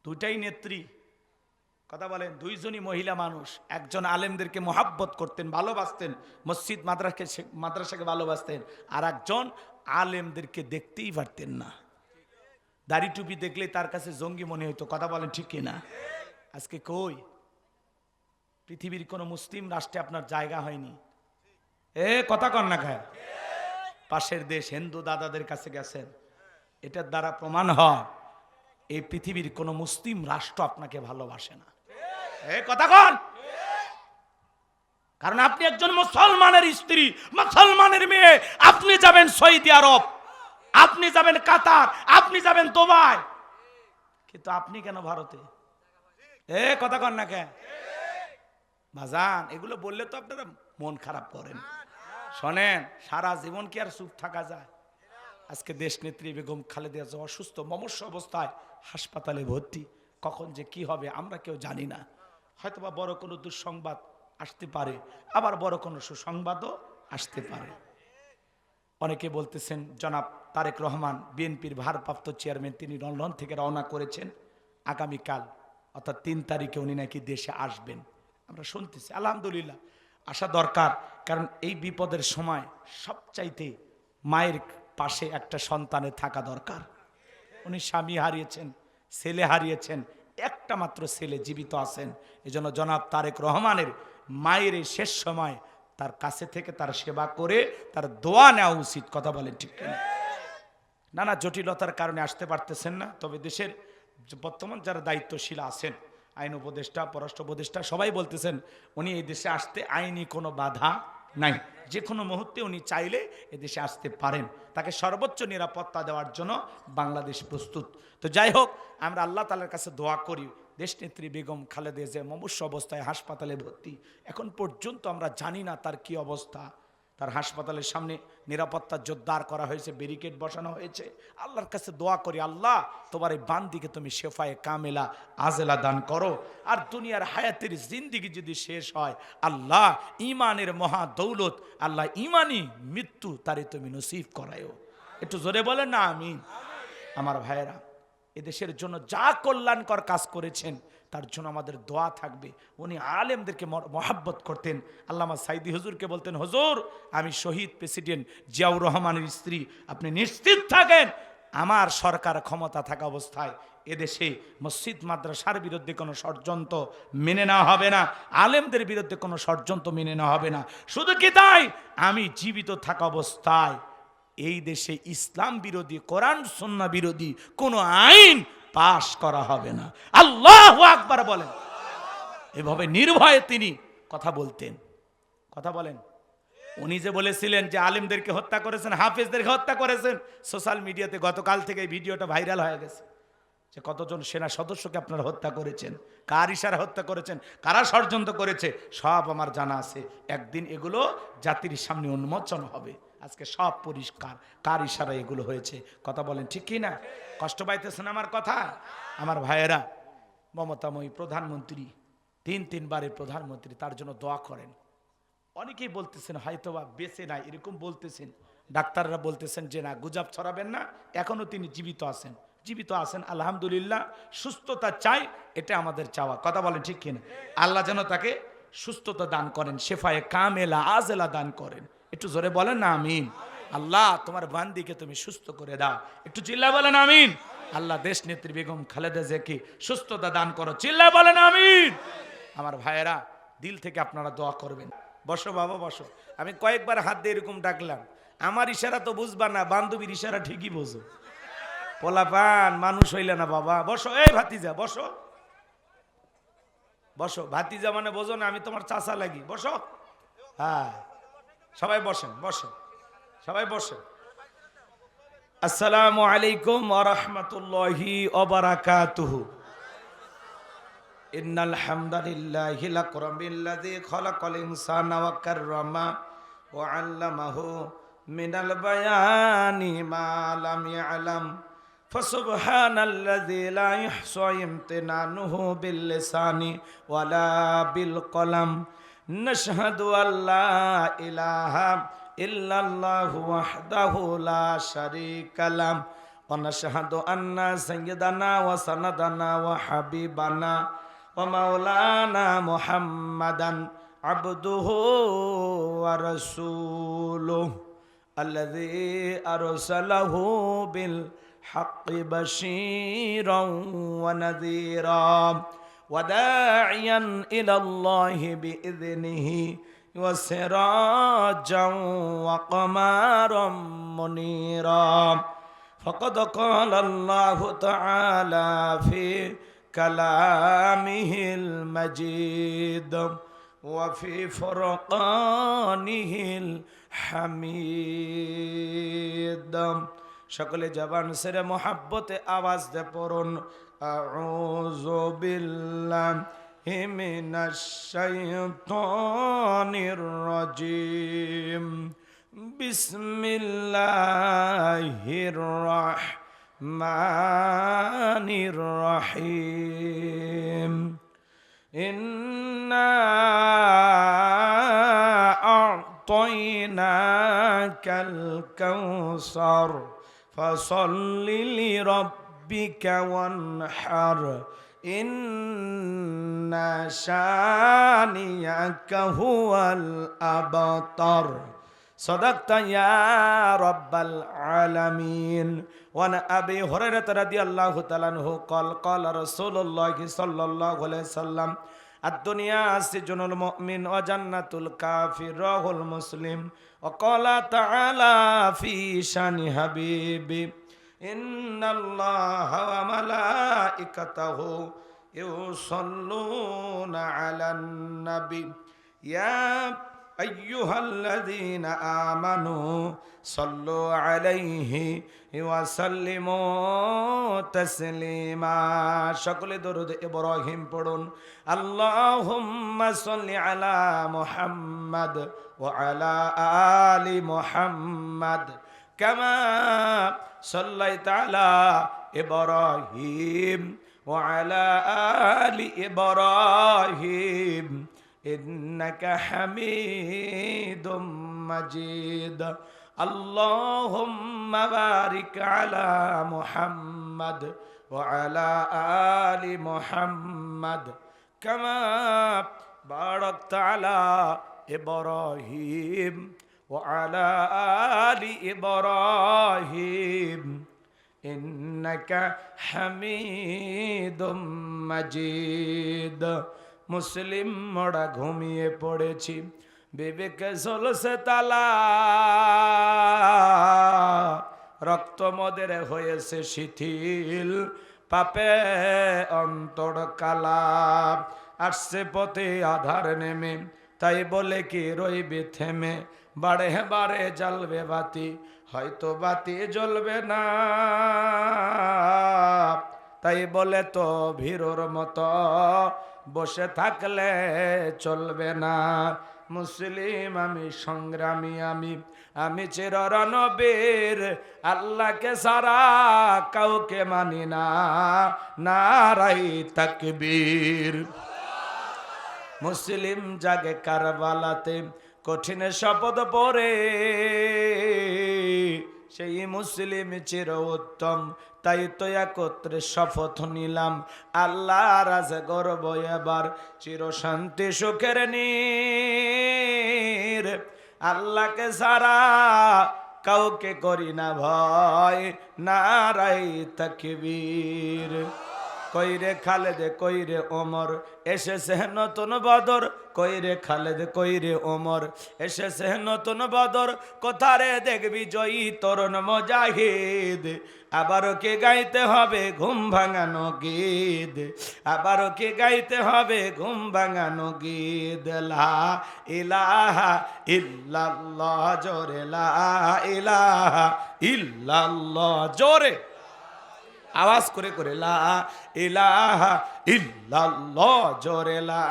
দুইটাই নেত্রী, কথা বলেন, দুইজনই মহিলা মানুষ। একজন আলেমদেরকে মহাব্বত করতেন, ভালোবাসতেন, মসজিদ মাদ্রাসাকে ভালোবাসতেন, আর একজন আলেমদেরকে দেখতেই পারতেন না। দাড়ি টুপি দেখলে তার কাছে জঙ্গি মনে হইতো। কথা বলেন ঠিক কিনা? আজকে কই পৃথিবীর কোন মুসলিম রাষ্ট্রে আপনার জায়গা হয়নি। কথা কন না খায়। পাশের দেশ হিন্দু দাদাদের কাছে গেছেন, এটার দ্বারা প্রমাণ হয় এই পৃথিবীর কোন মুসলিম রাষ্ট্র আপনাকে ভালোবাসে না। কথা কন। কারণ আপনি একজন মুসলমানের স্ত্রী, মুসলমানের মেয়ে। আপনি যাবেন সৌদি আরব, আপনি যাবেন কাতার, আপনি যাবেন দুবাই, কিন্তু আপনি কেন ভারতে? কথা কন না কেন ভাজান? এগুলো বললে তো আপনারা মন খারাপ করেন। শোনেন, সারা জীবন কি আর চুপ থাকা যায়? আজকে দেশনেত্রী বেগম খালেদা জিয়া অসুস্থ, মমস্য অবস্থায় হাসপাতালে ভর্তি। কখন যে কি হবে আমরা কেউ জানি না। হয়তোবা বড় কোনো দুঃসংবাদ আসতে পারে, আবার বড় কোনো সুসংবাদও আসতে পারে। অনেকে বলতেছেন জনাব তারেক রহমান বিএনপির ভারপ্রাপ্ত চেয়ারম্যান, তিনি লন্ডন থেকে রওনা করেছেন। আগামীকাল অর্থাৎ 3 তারিখে উনি নাকি দেশে আসবেন। আমরা শুনতেছি, আলহামদুলিল্লাহ, আসা দরকার। কারণ এই বিপদের সময় সবচাইতে মায়ের পাশে একটা সন্তানের থাকা দরকার। উনি স্বামী হারিয়েছেন, ছেলে হারিয়েছেন, একটা মাত্র ছেলে জীবিত আছেন। এজন্য জনাব তারেক রহমানের মায়ের এই শেষ সময় তার কাছে থেকে তার সেবা করে তার দোয়া নেওয়া উচিত। কথা বলেন ঠিক কিনা? নানা জটিলতার কারণে আসতে পারতেছেন না, তবে দেশের বর্তমান যারা দায়িত্বশীল আছেন, আইন উপদেষ্টা, পররাষ্ট্র উপদেষ্টা, সবাই বলতেছেন উনি এই দেশে আসতে আইনি কোনো বাধা নাই, যে কোনো মুহূর্তে উনি চাইলে এদেশে আসতে পারেন। তাকে সর্বোচ্চ নিরাপত্তা দেওয়ার জন্য বাংলাদেশ প্রস্তুত। তো যাই হোক, আমরা আল্লাহ তাআলার কাছে দোয়া করি। দেশনেত্রী বেগম খালেদা জিয়া মুমূর্ষু অবস্থায় হাসপাতালে ভর্তি। এখন পর্যন্ত আমরা জানি না তার কি অবস্থা। তার হাসপাতালের সামনে নিরাপত্তা জোরদার করা হয়েছে, ব্যারিকেড বসানো হয়েছে। আল্লাহর কাছে দোয়া করি, আল্লাহ তোমার এই বান্দিকে তুমি শেফায়ে কামেলা আজেলা দান করো। আর দুনিয়ার হায়াতের জিন্দিগি যদি শেষ হয়, আল্লাহ ইমানের মহা দৌলত, আল্লাহ ইমানি মৃত্যু তারে তুমি নসিব করায়ও। একটু জোরে বলেন না আমিন। আমার ভাইয়েরা, এদেশের জন্য যা কল্যাণকর কাজ করেছেন তার জন্য আমাদের দোয়া থাকবে। উনি আলেমদেরকে মহাব্বত করতেন। আল্লামা সাইদি হুজুরকে বলতেন, হুজুর আমি শহীদ প্রেসিডেন্ট জিয়াউর রহমানের স্ত্রী, আপনি নিশ্চিত থাকেন আমার সরকার ক্ষমতা থাকা অবস্থায় এদেশে মসজিদ মাদ্রাসার বিরুদ্ধে কোনো ষড়যন্ত্র মেনে নেওয়া হবে না, আলেমদের বিরুদ্ধে কোনো ষড়যন্ত্র মেনে নেওয়া হবে না। শুধু কি তাই, আমি জীবিত থাকা অবস্থায় এই দেশে ইসলাম বিরোধী, কোরআন সুন্নাহ বিরোধী কোনো আইন পাশ করা হবে না। আল্লাহু আকবার বলেন। এভাবে নির্ভয়ে তিনি কথা বলতেন। কথা বলেন। উনি যে বলেছিলেন যে আলেমদেরকে হত্যা করেছেন, হাফেজদেরকে হত্যা করেছেন, সোশ্যাল মিডিয়াতে গতকাল থেকে এই ভিডিওটা ভাইরাল হয়ে গেছে। যে কতজন সেনা সদস্যকে আপনারা হত্যা করেছেন, কার ইশারা হত্যা করেছেন, কারা ষড়যন্ত্র করেছে, সব আমার জানা আছে। একদিন এগুলো জাতির সামনে উন্মোচন হবে। আজকে সব পরিষ্কার কার ইশারা এগুলো হয়েছে। কথা বলেন ঠিক কি না? কষ্ট পাইতেছেন আমার কথা? আমার ভাইয়েরা, মমতাময়ী প্রধানমন্ত্রী, তিনবারের প্রধানমন্ত্রী, তার জন্য দোয়া করেন। অনেকেই বলতেছেন হয়তোবা বেঁচে নাই, এরকম বলতেছেন। ডাক্তাররা বলতেছেন যে না, গুজব ছড়াবেন না, এখনো তিনি জীবিত আছেন। জীবিত আছেন আলহামদুলিল্লাহ, সুস্থতা চাই, এটা আমাদের চাওয়া। কথা বলেন ঠিক কিনা? আল্লাহ যেন তাকে সুস্থতা দান করেন, শেফায়ে কামেলা আজেলা দান করেন। একটু জোরে বলেন না আমিন। আল্লাহ তোমার বান্দিকে তুমি সুস্থ করে দাও, একটু চিল্লা বলেন আমিন। আল্লাহ দেশ নেত্রী বেগম খালেদা জিয়াকে সুস্থতা দান করো, চিল্লা বলেন আমিন। আমার ভাইয়েরা, দিল থেকে আপনারা দোয়া করবেন। বসো বাবা বসো। আমি কয়েকবার হাত দিয়ে এরকম ডাকলাম, আমার ইশারা তো বুঝবা না, বান্ধবীর ইশারা ঠিকই বোঝো। পোলাপান মানুষ হইলে না বাবা। বসো, এই ভাতিজা বসো, বসো। ভাতিজা মানে বোঝো না, আমি তোমার চাচা লাগি। বসো, হ্যাঁ সবাই বসেন, বসেন সবাই বসেন। আসসালামু আলাইকুম ওয়া রাহমাতুল্লাহি ওয়া বারাকাতুহু। ইন্নাল হামদালিল্লাহি লাকরামিল্লাযী খালাকাল ইনসানা ওয়া কাররামা ওয়া আল্লামাহু মিনাল বায়ানি মা লাম ইয়ালাম ফাসুবহানাল্লাযী লা ইহসা ইমতিনানুহু বিল লিসানি ওয়ালা বিল কলাম নাশহাদু আল্লা ইলাহা ইল্লাল্লাহু ওয়াহদাহু লা শারীকা লাহু ওয়া নাশহাদু আন্না সাইয়্যিদানা ওয়া সানাদানা ওয়া হাবিবানা ওয়া মাওলানা মুহাম্মাদান আবদুহু ওয়া রাসূলুহু আল্লাযী আরসালাহু বিল হাক্কি বাশীরান ওয়া নাযীরা ওয়া দাঈয়ান ইলাল্লাহি বিইذনিহি ওয়া সিরাজান ওয়া কমারাম মুনীরা। فقد قال الله تعالى في كلامه المجيد وفي فرقانه الحميد। সকলে জবান সেরে মোহাব্বতে আওয়াজ দে পড়ুন, আউযু বিল্লাহি মিনাশ শাইতানির রাজিম। বিসমিল্লাহির রহমানির রহিম। ইন্না আ'তাইনাকাল কাউসার ফাসাল্লি লিরাব্বিকা ওয়ানহার ইন্না শানিয়াকা হুয়াল আবতার। صدقت يا رب العالمين. وعن أبي هريرة رضي الله تعالى عنه قال قال رسول الله صلى الله عليه وسلم الدنيا سجن المؤمن وجنة الكافر رواه المسلم. وقال تعالى في شان حبيبي إن الله وملائكته يصلون على النبي يا أيها الذين آمنوا صلوا عليه وسلموا تسليما. সকলে দরুদ ইব্রাহিম পড়ুন। আল্লাহুম্মা সাল্লি আলা মুহাম্মাদ ওয়া আলা আলি মুহাম্মাদ কামা সাল্লাইতা আলা ইব্রাহিম ওয়া আলা আলি ইব্রাহিম ইন্নাকা হামিদুম মাজিদ। আল্লাহুম্মা বারিক আলা মুহাম্মাদ ওয়া আলা আলি মুহাম্মাদ কামা বারাকতা আলা ইব্রাহিম ওয়া আলা আলি ইব্রাহিম ইন্নাকা হামিদুম মাজিদ। মুসলিম মোড়া ঘুমিয়ে পড়েছি, বিবেক ঝলসে তালা, রক্ত মদের হয়েছে শিথিল, পাপে অন্তর কালা। আসছে পথে আধার নেমে, তাই বলে কি রইবে থেমে, বারে বারে জ্বলবে বাতি, হয়তো বাতি জ্বলবে না। তাই বলে তো ভীরুর মতো বসে থাকলে চলবে না। মুসলিম আমি, সংগ্রামী আমি, আমি চির রণবীর, আল্লাহকে সারা কাউকে মানি না, নারাই তাকবীর। মুসলিম জাগে কারবালাতে কঠিন শপথ পরে, সেই মুসলিম চির উত্তম, তাই তো একত্রে শপথ নিলাম, আল্লাহ রাজে গর্ব এবার চির শান্তি সুখের নীর। আল্লাহকে সারা কাউকে করি না ভয়, নারাই তাকবীর। কইরে খালেদ কইরে ওমর এসেছে নতুন বদর, কইরে খালেদ কইরে ওমর এসেছে নতুন বদর, কোথারে দেখবি জয়ী তরুণ মুজাহিদ। আবারও কি গাইতে হবে ঘুম ভাঙানো গীত, আবারও কি গাইতে হবে ঘুম ভাঙানো গীত। লা ইলাহা ইল্লাল্লাহ, জোরে লা ইলাহা ইল্লাল্লাহ, জোরে আওয়াজ করে করে লা ইলাহা ইল্লাল্লাহ, জোরে লা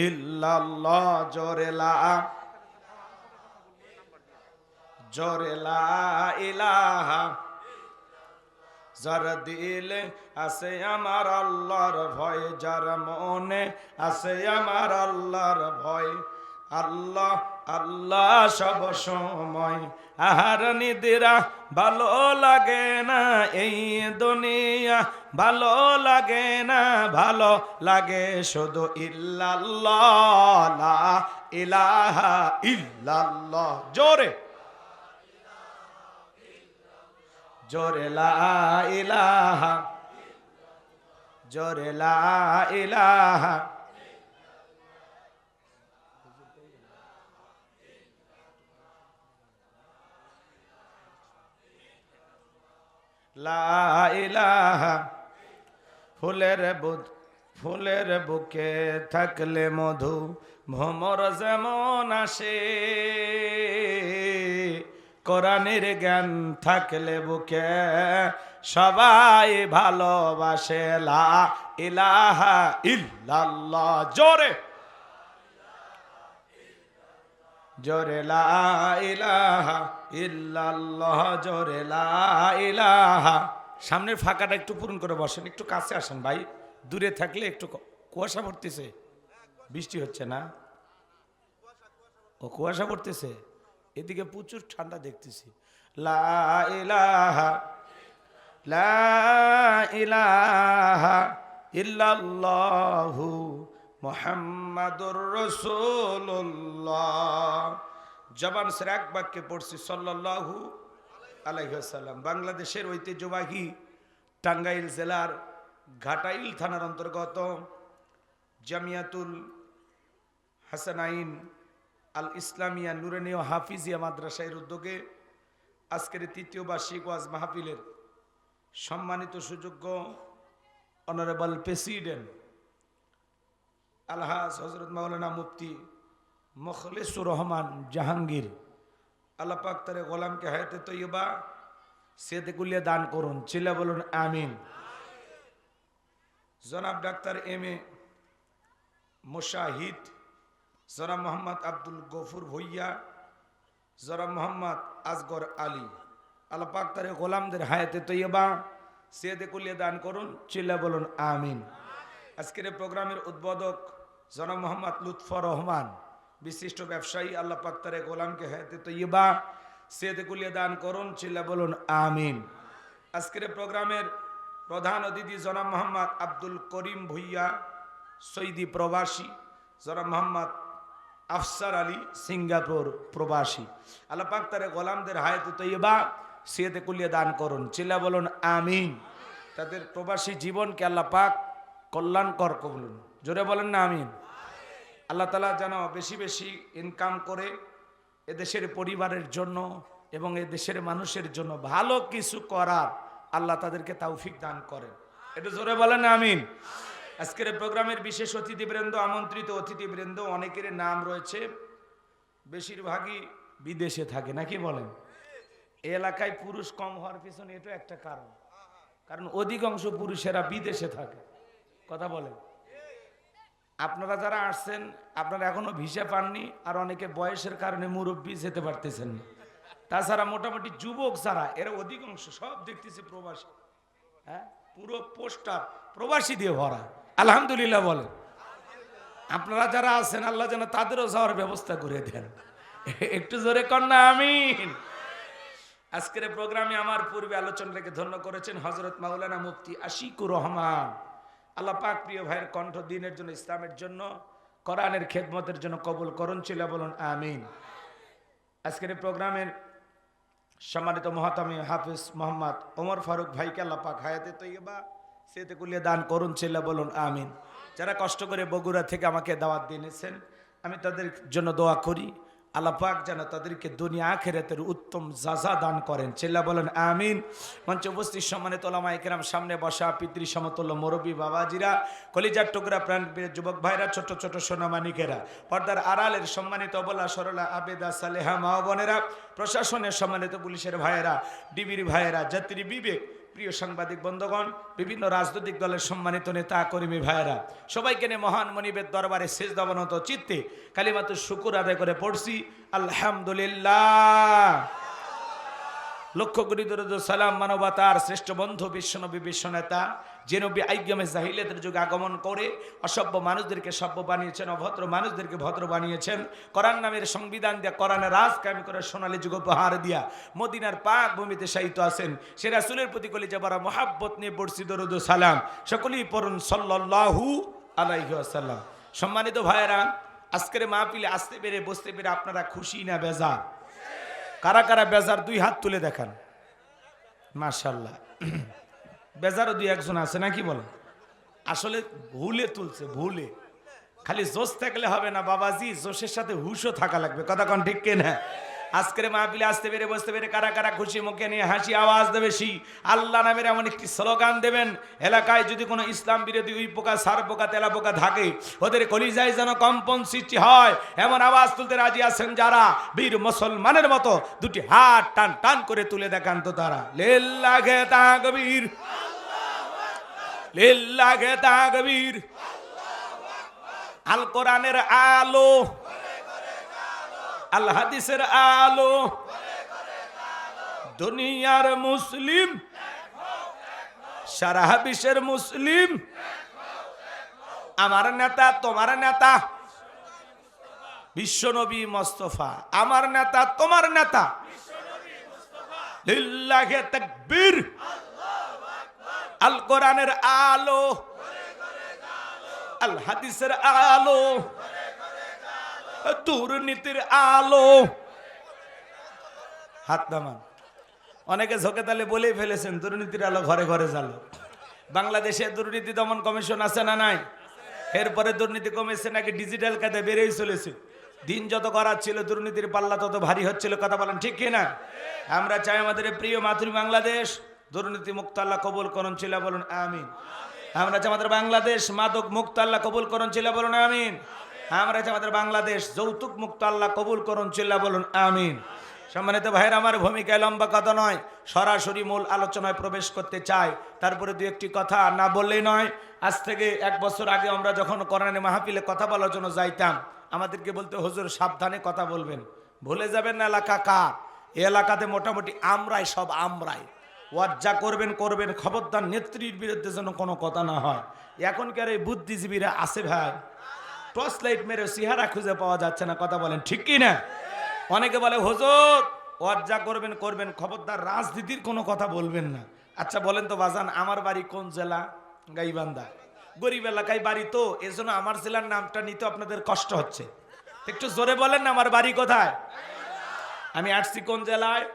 ইল্লাল্লাহ, জোরে লা, জোরে লা ইলাহা। যার দিলে আছে আমার আল্লাহর ভয়, যার মনে আছে আমার আল্লাহর ভয়, আল্লাহ আল্লাহ সব সময়। আহার নিদিরা ভালো লাগে না এই দুনিয়া, ভালো লাগে না, ভালো লাগে শুধু ইল্লাল্লাহ, লা ইলাহা ইল্লাল্লাহ, জোরে জোরে লা ইলাহা, জোরে লা ইলাহা। লা ইলাহা। ফুলের বুকে থাকলে মধু, ভ্রমর যেমন আসে, কোরআনের জ্ঞান থাকলে বুকে সবাই ভালোবাসে। লা ইলাহা ইল্লাল্লাহ, জোরে জোরে লা ইলাহা ইল্লাল্লাহ, জোরে লা ইলাহা। সামনের ফাঁকাটা একটু পূরণ করে বসেন, একটু কাছে আসেন ভাই, দূরে থাকলে একটু কুয়াশা পড়তেছে, বৃষ্টি হচ্ছে না, ও কুয়াশা পড়তেছে, এদিকে প্রচুর ঠান্ডা দেখতেছি। লা ইলাহা, লা ইলাহা ইল্লাল্লাহু মুহাম্মাদুর রাসূলুল্লাহ। জবান সে এক বাক্যে পড়ছি সাল্লাল্লাহু আলাইহি ওয়াসাল্লাম। বাংলাদেশের ঐতিহ্যবাহী টাঙ্গাইল জেলার ঘাটাইল থানার অন্তর্গত জামিয়াতুল হাসানাইন আল ইসলামিয়া নুরানিয়া হাফিজিয়া মাদ্রাসার উদ্যোগে আজকের তৃতীয় বার্ষিক ওয়াজ মাহফিলের সম্মানিত সুযোগ্য অনারেবল প্রেসিডেন্ট আলহাজ হযরত মাওলানা মুফতি মুখলিসুর রহমান জাহাঙ্গীর, আল্লাহ পাক তার গোলামকে হায়াতে তৈয়বা সেদে কুলিয়া দান করুন, চিল্লা বলুন আমিন। জনাব ডাক্তার এম এ মুশাহিদ, জনাব মোহাম্মদ আব্দুল গফুর ভুইয়া, জনাব মোহাম্মদ আসগর আলী, আল্লাহ পাক তার গোলামদের হায়াতে তৈয়বা সেদে কুলিয়া দান করুন, চিল্লা বলুন আমিন। আজকের প্রোগ্রামের উদ্বোধক জনাব মোহাম্মদ লুৎফর রহমান, বিশিষ্ট ব্যবসায়ী, আল্লাহ পাক তার গোলামকে হায়াতে তৈয়বা সেদে কুলিয়া দান করুন, চিল্লা বলুন আমিন। আজকের প্রোগ্রামের প্রধান অতিথি জনাব মোহাম্মদ আব্দুল করিম ভুইয়া, সৌদি প্রবাসী, জনাব মোহাম্মদ আফসার আলী, সিঙ্গাপুর প্রবাসী, আল্লাহ পাক তার গোলামদের হায়াতে তৈয়বা সেদে কুলিয়া দান করুন, চিল্লা বলুন আমিন। তাদের প্রবাসী জীবনকে আল্লাহ পাক কল্যাণকর করুন, জোরে বলেন না আমিন। আল্লাহ তাআলা যেন বেশি বেশি ইনকাম করে এদেশের পরিবারের জন্য এবং এদেশের মানুষের জন্য ভালো কিছু করার আল্লাহ তাদেরকে তৌফিক দান করেন, এটা জোরে বলেন আমিন। আজকের প্রোগ্রামের বিশেষ অতিথিবৃন্দ, আমন্ত্রিত অতিথিবৃন্দ, অনেকের নাম রয়েছে, বেশিরভাগই বিদেশে থাকে নাকি বলেন? এই এলাকায় পুরুষ কম হওয়ার পিছনে এটা একটা কারণ, কারণ অধিকাংশ পুরুষেরা বিদেশে থাকে। কথা বলেন। আপনারা যারা আসছেন আপনারা এখনো ভিসা পাননি, আর অনেকে বয়সের কারণে মুরব্বী যেতে পারতেছেন না। তাছাড়া মোটামুটি যুবক যারা, এরা অধিকাংশ সব দেখতেছে প্রবাসী। হ্যাঁ, পুরো পোস্টার প্রবাসী দিয়ে ভরা। আলহামদুলিল্লাহ বলেন। আপনারা যারা আছেন আল্লাহ যেন তাদেরও যাওয়ার ব্যবস্থা করে দেন। একটু জোরে কন্যা আমিন। আজকের প্রোগ্রামে আমার পূর্বে আলোচনা রেখে ধন্য করেছেন হযরত মাওলানা মুফতি আশিকুর রহমান। আল্লাহ পাক প্রিয় ভাইয়ের কণ্ঠ দিনের জন্য, ইসলামের জন্য, কোরআনের খেদমতের জন্য কবুল করুন, ছিল বলুন আমিন। আজকের প্রোগ্রামের সম্মানিত মহাতামি হাফিজ মোহাম্মদ ওমর ফারুক ভাইকে আল্লাহ পাক হায়াতে তৈয়বা সেতে কুলিয়ে দান করুন, ছিল বলুন আমিন। যারা কষ্ট করে বগুড়া থেকে আমাকে দাওয়াত দিয়েছেন, আমি তাদের জন্য দোয়া করি আল্লাহ পাক যেন তাদেরকে দুনিয়া আখিরাতের উত্তম জাযা দান করেন, চিল্লা বলেন আমিন। মঞ্চে উপস্থিত সম্মানিত ওলামায়ে কেরাম, সামনে বসা পিতৃ সমতুল্য মুরব্বী বাবাজিরা, কলিজার টুকরা প্রাণপ্রিয় যুবক ভাইরা, ছোট ছোট সোনামানিকেরা, পর্দার আড়ালের সম্মানিত অবলা সরলা আবেদা সালেহা মা বোনেরা, প্রশাসনের সম্মানিত পুলিশের ভাইয়েরা, ডিবির ভাইয়েরা, যাত্রী বিবেক, প্রিয় সাংবাদিক বন্ধুগণ, বিভিন্ন রাজনৈতিক দলের সম্মানিত নেতা কর্মী ভাইয়েরা, সবাইকে নিয়ে মহান মনিবের দরবারে সিজদাবনত চিত্তে কালিমাতুশ শুকুর আদায় করে পড়ছি আলহামদুলিল্লাহ। লক্ষ কোটি দরুদ সালাম মানবতার শ্রেষ্ঠ বন্ধু বিশ্বনবী বিশ্বনেতা, যে নবী আইয়ামে জাহিলিয়াতের যুগে আগমন করে অসভ্য মানুষদেরকে সভ্য বানিয়েছেন, অভদ্র মানুষদেরকে ভদ্র বানিয়েছেন, কোরআন নামের সংবিধান দিয়া কোরআনের রাজ কায়েম করে সোনালী যুগ উপহার দিয়া মদিনার পাক ভূমিতে শায়িত আছেন, সে রাসূলের প্রতি কলিজা ভরা মহাব্বত নিয়ে পড়ছি দরুদ সালাম। সকলেই পড়ুন সাল্লাল্লাহু আলাইহি ওয়াসাল্লাম। সম্মানিত ভাইয়েরা, আজকের মাহফিলে আসতে পেরে বসতে পেরে আপনারা খুশি না বেজার? কারা কারা বেজার দুই হাত তুলে দেখান। মাশাআল্লাহ, বেজারও দুই একজন আছে নাকি বলেন? আসলে ভুলে তুলছে, ভুলে। খালি জোশ থাকলে হবে না বাবাজি, জোশের সাথে হুশও থাকা লাগবে। কথা কোন ঠিক কিনা? আজকের মাহফিলে আসতে পেরে বসতে পেরে কারা কারা খুশি মুখে নিয়ে হাসি আওয়াজ দেবে বেশি আল্লাহ নামের এমন একটি স্লোগান দেবেন, এলাকায় যদি কোনো ইসলাম বিরোধী উই পোকা, সার পোকা, তেলা পোকা থাকে, ওদের কলিজায় যেন কম্পন সৃষ্টি হয়, এমন আওয়াজ তুলতে রাজি আছেন যারা, বীর মুসলমানের মতো দুটি হাত টান টান করে তুলে দেখান তো তারা। লিল্লাহি তাকবীর, লিল্লাহি তাকবীর। আল কোরআনের আলো, আল হাদিসের আলো, দুনিয়ার মুসলিম, সারা বিশ্বের মুসলিম, আমার নেতা তোমার নেতা বিশ্বনবী মুস্তাফা, আমার নেতা তোমার নেতা। লিল্লাহি তাকবীর। আল কোরআনের আলো, আল হাদিসের আলো, দুর্নীতির আলো। হাত নামান। অনেকে ঝোঁকে তালে বলেই ফেলেছেন দুর্নীতির আলো ঘরে ঘরে জ্বালো। বাংলাদেশে দুর্নীতি দমন কমিশন আছে না নাই? এরপরে দুর্নীতি কমেছে নাকি ডিজিটাল কাজে বেড়েই চলেছে। দিন যত করার ছিল দুর্নীতির পাল্লা তত ভারী হচ্ছিল। কথা বলেন ঠিক কিনা? আমরা চাই আমাদের প্রিয় মাতৃ বাংলাদেশ দুর্নীতি মুক্ত আল্লাহ কবুল করুন, ছিল বলুন আমিন। আমরা চাই আমাদের বাংলাদেশ মাদক মুক্ত আল্লাহ কবুল করুন, ছিল বলুন আমিন। আমরা চাই আমাদের বাংলাদেশ যৌতুক মুক্ত আল্লাহ কবুল করুন, চিল্লা বলুন আমিন। সম্মানিত ভাইয়ের, আমার ভূমিকায় লম্বা কথা নয়, সরাসরি মূল আলোচনায় প্রবেশ করতে চাই। তারপরে দু একটি কথা না বললেই নয়। আজ থেকে 1 বছর আগে আমরা যখন কোরআনে মাহফিলে কথা বলার জন্য যাইতাম, আমাদেরকে বলতে হুজুর সাবধানে কথা বলবেন, ভুলে যাবেন না এলাকা কার। এই এলাকাতে মোটামুটি আমরাই, সব আমরাই। ওয়াজ যা করবেন করবেন, খবরদার নেত্রীর বিরুদ্ধে যেন কোনো কথা না হয়। এখনকার এই বুদ্ধিজীবীরা আছে ভাই, টর্চ লাইট মেরে চেহারা খুঁজে পাওয়া যাচ্ছে না। কথা বলেন ঠিক কি না? অনেকে বলে হুজুর ওয়াজ যা করবেন করবেন, খবরদার রাজনীতির কোনো কথা বলবেন না। আচ্ছা বলেন তো বাজান, আমার বাড়ি কোন জেলা? গাইবান্ধা। গরিব এলাকায় বাড়ি তো, এজন্য আমার জেলার নামটা নিতে আপনাদের কষ্ট হচ্ছে। একটু জোরে বলেন না, আমার বাড়ি কোথায়? আমি আসছি কোন জেলায়?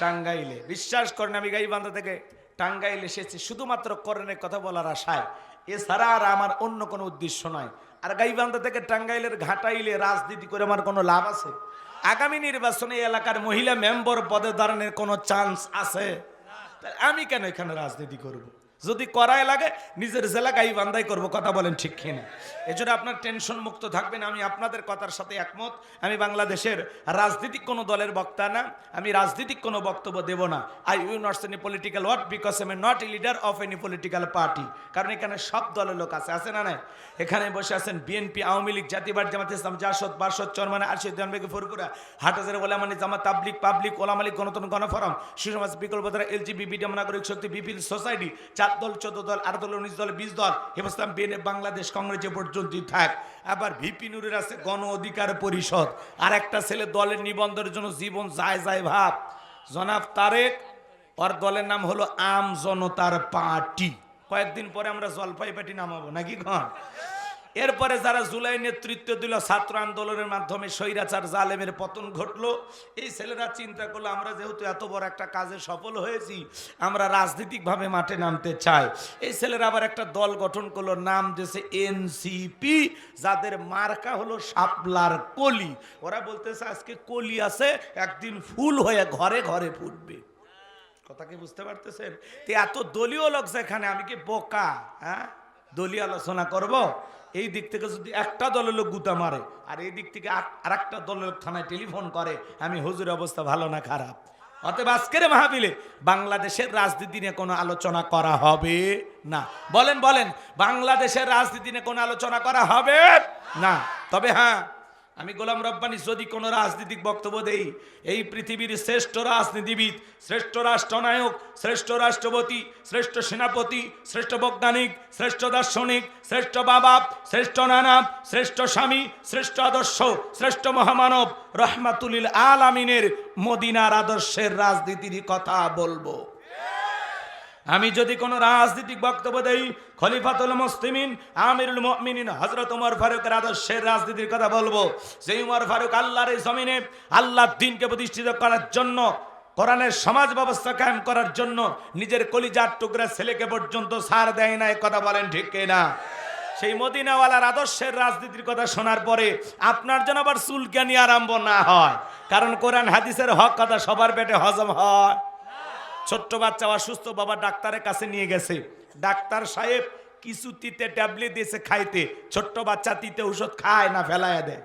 টাঙ্গাইলে। বিশ্বাস করেন আমি গাইবান্ধা থেকে টাঙ্গাইল এসেছি শুধুমাত্র কোরআনের কথা বলার আশায়, এছাড়া আর আমার অন্য কোনো উদ্দেশ্য নয়। আর গাইবান্ধা থেকে টাঙ্গাইলের ঘাটাইলে রাজনীতি করে আমার কোনো লাভ আছে? আগামী নির্বাচনে এলাকার মহিলা মেম্বার পদে দাঁড়ানোর কোনো চান্স আছে? আমি কেন এখানে রাজনীতি করব? যদি করাই লাগে নিজের জেলা গাইবান্ধাই করবো, কথা বলেন ঠিক কিনা? এজন্য আপনার টেনশন মুক্ত থাকবেন। আমি আপনাদের কথার সাথে একমত। আমি বাংলাদেশের রাজনৈতিক কোনো দলের বক্তা না, আমি রাজনৈতিক কোনো বক্তব্য দেব না। I will not any political word because I am not a leader of any political party. কারণ এখানে সব দলের লোক আছে না নাই? এখানে বসে আছেন বিএনপি, আওয়ামী লীগ, জাতীয়বাদ, জামাত ইসলাম, জাসদ, বাসদ, চরমানা, আরশিদ, জানবেগে, ফুরফুরা, হাটহাজারী, ওলামানী, জামাত, তাবলিগ, পাবলিক, ওলামা লীগ, গণতন্ত্র, গণফোরাম, সুসমাজ, বিকল্পধারা, এলজিবি, বিডিএম, নাগরিক শক্তি, বিপিএল সোসাইটি, 4 দল, 14 দল, 8 দল, 19 দল, 20 দল, হিন্দুস্তান বিএনএফ, বাংলাদেশ কংগ্রেস যে পর্যন্ত থাক। আবার ভিপি নুরের আছে গণ অধিকার পরিষদ। আর একটা ছেলে দলের নিবন্ধের জন্য জীবন যায় ভাব, জনাব তারেক, ওর দলের নাম হলো আম জনতার পার্টি। কয়েকদিন পরে আমরা জলপাই পার্টি নামাবো নাকি কন? এরপরে যারা জুলাই নেতৃত্ব দিল ছাত্র আন্দোলনের মাধ্যমে স্বৈরাচার জালেমের পতন ঘটলো, এই ছেলেরা চিন্তা করলো আমরা যেহেতু এত বড় একটা কাজে সফল হয়েছি, আমরা রাজনৈতিকভাবে মাঠে নামতে চাই। এই ছেলেরা আবার একটা দল গঠন করলো, নাম দিয়েছে এনসিপি, যাদের মার্কা হলো শাপলার কলি। ওরা বলতেছে আজকে কলি আছে, একদিন ফুল হয়ে ঘরে ঘরে ফুটবে। কথা কি বুঝতে পারতেছেন? এত দলীয় লোক যেখানে, আমি কি বোকা? হ্যাঁ, দলীয় আলোচনা করব? এই দিক থেকে যদি একটা দলের লোক গুতা মারে আর এই দিক থেকে আর একটা দলের লোক থানায় টেলিফোন করে, আমি হুজুরের অবস্থা ভালো না খারাপ? অতএব আজকের মাহফিলে বাংলাদেশের রাজনীতি নিয়ে কোনো আলোচনা করা হবে না। বলেন বাংলাদেশের রাজনীতি নিয়ে কোনো আলোচনা করা হবে না। তবে হ্যাঁ, আমি গোলাম রব্বানী যদি কোনো রাজনৈতিক বক্তব্য দেই, এই পৃথিবীর শ্রেষ্ঠ রাজনীতিবিদ, শ্রেষ্ঠ রাষ্ট্রনায়ক, শ্রেষ্ঠ রাষ্ট্রপতি, শ্রেষ্ঠ সেনাপতি, শ্রেষ্ঠ বৈজ্ঞানিক, শ্রেষ্ঠ দার্শনিক, শ্রেষ্ঠ বাবা, শ্রেষ্ঠ নানা, শ্রেষ্ঠ স্বামী, শ্রেষ্ঠ আদর্শ, শ্রেষ্ঠ মহামানব রহমাতুল আলামিনের মদিনার আদর্শের রাজনীতির কথা বলবো। আমি যদি কোনো রাজনৈতিক বক্তব্য দেই, খলিফাতুল মুসলিমিন আমিরুল মুমিনিন হযরত ওমর ফারুকের আদর্শের রাজনীতির কথা বলবো। যে ওমর ফারুক আল্লাহর এই জমিনে আল্লাহর দ্বীনকে প্রতিষ্ঠিত করার জন্য, কোরআনের সমাজ ব্যবস্থা কায়েম করার জন্য নিজের কলিজার টুকরা ছেলেকে পর্যন্ত ছাড় দেয় না। কথা বলেন ঠিক কিনা? সেই মদিনাওয়ালার আদর্শের রাজনীতির কথা শোনার পরে আপনার যেন আবার চুলকানি আরম্ভ না হয়, কারণ কোরআন হাদিসের হক কথা সবার পেটে হজম হয়। ছোট্ট বাচ্চা অসুস্থ, বাবা ডাক্তারের কাছে নিয়ে গেছে, ডাক্তার সাহেব কিছু তিতে ট্যাবলেট দিয়েছে খাইতে, ছোট্ট বাচ্চা তিতে ওষুধ খায় না, ফেলাইয়া দেয়,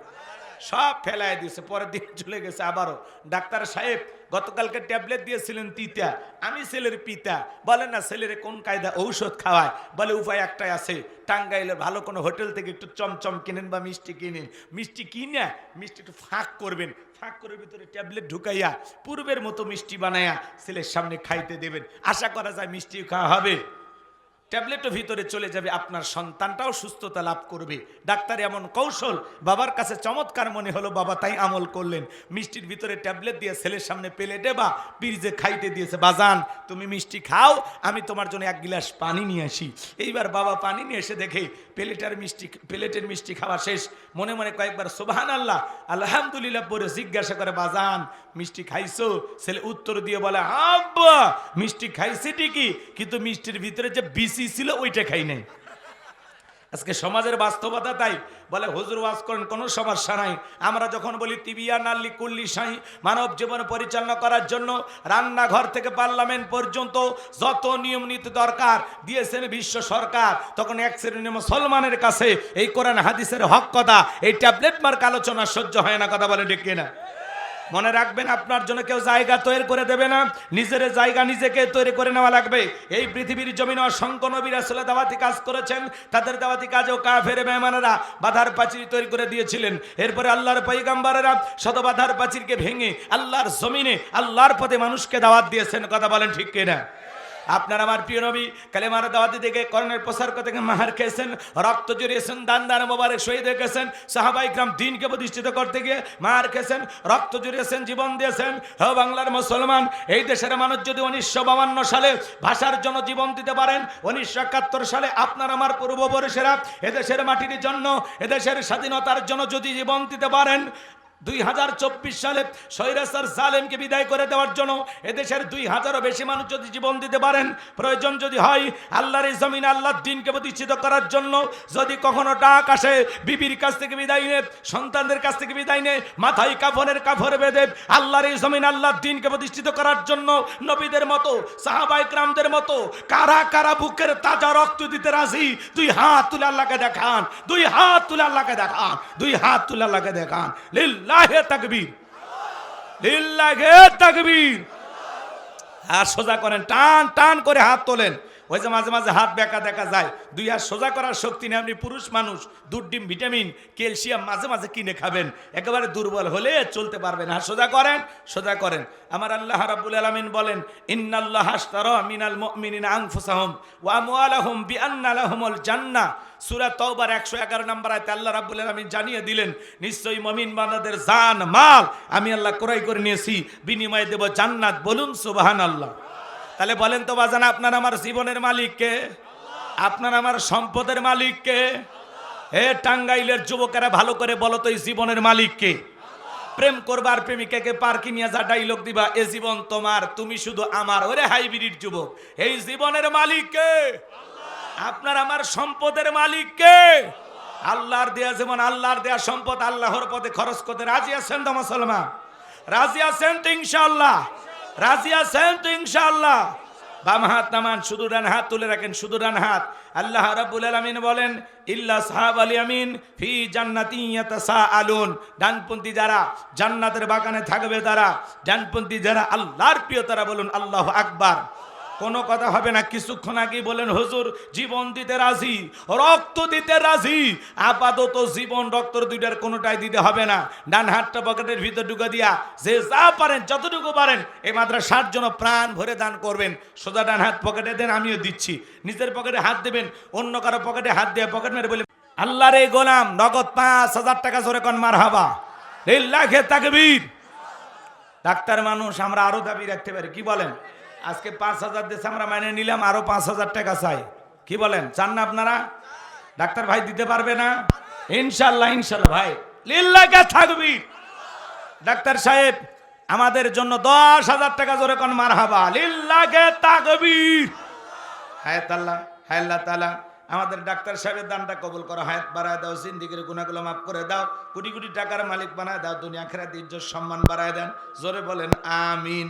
সব ফেলাইয়া দিয়েছে। পরের দিন চলে গেছে আবারও, ডাক্তার সাহেব গতকালকে ট্যাবলেট দিয়েছিলেন তিতা, আমি ছেলের পিতা, বলেন না ছেলের কোন কায়দা ঔষধ খাওয়ায়? বলে উপায় একটাই আছে, টাঙ্গাইলের ভালো কোনো হোটেল থেকে একটু চমচম কিনেন বা মিষ্টি কিনেন, মিষ্টি কিনে মিষ্টি একটু ফাঁক করবেন, ফাঁক করে ভিতরে ট্যাবলেট ঢুকাইয়া পূর্বের মতো মিষ্টি বানাইয়া ছেলের সামনে খাইতে দেবেন। আশা করা যায় মিষ্টি খাওয়া হবে, ট্যাবলেটও ভিতরে চলে যাবে, আপনার সন্তানটাও সুস্থতা লাভ করবে। ডাক্তার এমন কৌশল বাবার কাছে চমৎকার মনে হলো, বাবা তাই আমল করলেন। মিষ্টির ভিতরে ট্যাবলেট দিয়ে ছেলের সামনে প্লেটে বা পিরিজে খাইতে দিয়েছে, বাজান তুমি মিষ্টি খাও, আমি তোমার জন্য 1 গ্লাস পানি নিয়ে আসি। এইবার বাবা পানি নিয়ে এসে দেখে প্লেটের মিষ্টি খাওয়া শেষ, মনে মনে কয়েকবার সুবহানাল্লাহ আলহামদুলিল্লাহ পরে জিজ্ঞাসা করে, বাজান মিষ্টি খাইছো? ছেলে উত্তর দিয়ে বলে, আব্বা মিষ্টি খাইছি ঠিকই, কিন্তু মিষ্টির ভিতরে যে বিসি ছিল ওইটা খাই নাই। আজকে সমাজের বাস্তবতা তাই। বলে হুজুর ওয়াজ করেন, কোনো সমস্যা নাই। আমরা যখন বলি তিবিয়ান আল্লি কুল্লি শাহী, মানব জীবন পরিচালনা করার জন্য রান্নাঘর থেকে পার্লামেন্ট পর্যন্ত যত নিয়ম নীতি দরকার দিয়েছেন বিশ্ব সরকার, তখন এক শ্রেণীর মুসলমানের কাছে এই কোরআন হাদিসের হক কথা, এই ট্যাবলেট মার্ক আলোচনা সহ্য হয় না। কথা বলে ঠিক কিনা? মনে রাখবেন, আপনার জন্য কেউ জায়গা তৈরি করে দেবে না, নিজের জায়গা নিজেকে তৈরি করে নেওয়া লাগবে। এই পৃথিবীর জমিনে অসংখ্য নবী রাসূল দাওয়াতি কাজ করেছেন, তাদের দাওয়াতি কাজেও কাফের বেঈমানেরা বাধার প্রাচীর তৈরি করে দিয়েছিলেন। এরপরে আল্লাহর পয়গম্বরেরা শত বাধার প্রাচীরকে ভেঙে আল্লাহর জমিনে আল্লাহর পথে মানুষকে দাওয়াত দিয়েছেন। কথা বলেন ঠিক কিনা? আপনার আমার প্রিয় নবী কালেমার দাওয়াতি থেকে কোরআনের প্রচার করতে গিয়ে মার খেয়েছেন, রক্ত জড়িয়েছেন, দান মোবারক শহীদ হয়ে গেছেন। সাহাবায়ে কিরাম দ্বীনকে প্রতিষ্ঠিত করতে গিয়ে মার খেয়েছেন, রক্ত জড়িয়েছেন, জীবন দিয়েছেন। হে বাংলার মুসলমান, এই দেশের মানুষ যদি 1952 সালে ভাষার জন্য জীবন দিতে পারেন, 1971 সালে আপনার আমার পূর্বপুরুষেরা এদেশের মাটির জন্য, এদেশের স্বাধীনতার জন্য যদি জীবন দিতে পারেন, 2024 সালে স্বৈরাচার জালেমকে বিদায় করে দেওয়ার জন্য এদেশের 2000-এরও বেশি মানুষ যদি জীবন দিতে পারেন, প্রয়োজন যদি হয় আল্লাহর এই জমিন আল্লাহর দ্বীনকে প্রতিষ্ঠিত করার জন্য, যদি কখনো ডাক আসে বিবির কাছ থেকে বিদায় নে, সন্তানদের কাছ থেকে বিদায় নে, মাথায় কাফনের কাফর বেঁধে আল্লাহর এই জমিন আল্লাহর দ্বীনকে প্রতিষ্ঠিত করার জন্য নবীদের মতো সাহাবায়ে কেরামদের মতো কারা কারা বুকের তাজা রক্ত দিতে রাজি? দুই হাত তুলে আল্লাহকে দেখান, দুই হাত তুলে আল্লাহকে দেখান, দুই হাত তুলে আল্লাহকে দেখান। লিল্লাহি তাকবীর, লিল্লাহি তাকবীর। আর সোজা করেন, টান টান করে হাত তোলেন। ওই যে মাঝে মাঝে হাত বেঁকা দেখা যায়, দুই হাত সোজা করার শক্তি নেই। আপনি পুরুষ মানুষ, দুধ ডিম ভিটামিন ক্যালসিয়াম মাঝে মাঝে কিনে খাবেন, একেবারে দুর্বল হলে চলতে পারবেন। হাত সোজা করেন, সোজা করেন। আমার আল্লাহ রাব্বুল আলামিন বলেন, ইন্নাল্লাহা আশতারা মিনাল মুমিনিনা আনফুসাহুম ওয়া আমওয়ালাহুম বিআন্না লাহুমুল জান্নাহ। সূরা তাওবার 111 নম্বর আয়াতে আল্লাহ রাব্বুল আলামিন জানিয়ে দিলেন, নিশ্চয়ই মুমিন বান্দাদের জান মাল আমি আল্লাহ ক্রয় করে নিয়েছি, বিনিময়ে দেব জান্নাত। বলুন সুবহানাল্লাহ। তাহলে বলেন তো বাজান, আপনার আমার জীবনের মালিক কে? আপনার আমার সম্পদের মালিক কে? হে টাঙ্গাইলের যুবকেরা ভালো করে বলো তো, এই জীবনের মালিক কে? প্রেম করবার প্রেমিকাকে পার্কে নিয়ে যা ডাইলগ দিবা, এ জীবন তোমার, তুমি শুধু আমার। ওরে হাইব্রিড যুবক, এই জীবনের মালিক কে? আপনার আমার সম্পদের মালিক কে? আল্লাহর দেয়া জীবন, আল্লাহর দেয়া সম্পদ আল্লাহর পথে খরচ করতে রাজি আছেন তো মুসলমান? রাজি আছেন তো ইনশাআল্লাহ? রাজি আছেন তো ইনশাআল্লাহ? বাম হাত নামান, শুধু ডান হাত তুলে রাখেন, শুধু ডান হাত। আল্লাহ রাব্বুল আলামিন বলেন, ইল্লা সাহাবাল ইয়ামিন ফি জান্নাতিন ইয়াতাসাআলুন। ডানপন্থী যারা জান্নাতের বাগানে থাকবে, তারা ডানপন্থী যারা আল্লাহর প্রিয়, তারা বলুন আল্লাহু আকবার। কোনো কথা হবে না। কিছুক্ষণ আগেই বলেন, হুজুর জীবন দিতে রাজি, রক্ত দিতে রাজি। আপাতত জীবন রক্ত দুইটার কোনোটাই দিতে হবে না। ডান হাতটা পকেটের ভিতর ঢুকে দিয়া যে যা পারেন, যতটুকু পারেন এই মাদ্রাসার জন্য প্রাণ ভরে দান করবেন। সোজা ডান হাত পকেটে দেন, আমিও দিচ্ছি। নিজের পকেটে হাত দেবেন, অন্য কারো পকেটে হাত দিয়ে পকেট মেরে বলে, আল্লাহর এই গোলাম নগদ 5000 টাকা জোরে কোন মারহাবা, লিল্লাহি তাকবীর। ডাক্তার মানুষ, আমরা আরো দাবি রাখতে পারি, কি বলেন? আজকে 5000 দেশে আমরা মানে নিলাম, আরো 5000 টাকা চাই, কি বলেন? চান না আপনারা? ডাক্তার ভাই দিতে পারবে না? ইনশাআল্লাহ, ইনশাআল্লাহ ভাই, লিল্লাহি তাকবীর। ডাক্তার সাহেব আমাদের জন্য 10,000 টাকা জোরে কোন মারহাবা, লিল্লাহি তাকবীর। হায়াত আল্লাহ, হায় আল্লাহ তাআলা আমাদের ডাক্তার সাহেবের দানটা কবুল করো, হায়াত বাড়ায় দাও, জিন্দেগির গুনাহগুলো মাফ করে দাও, কোটি কোটি টাকার মালিক বানায় দাও, দুনিয়া আখিরাতে ইজ্জত সম্মান বাড়ায় দেন। জোরে বলেন আমিন।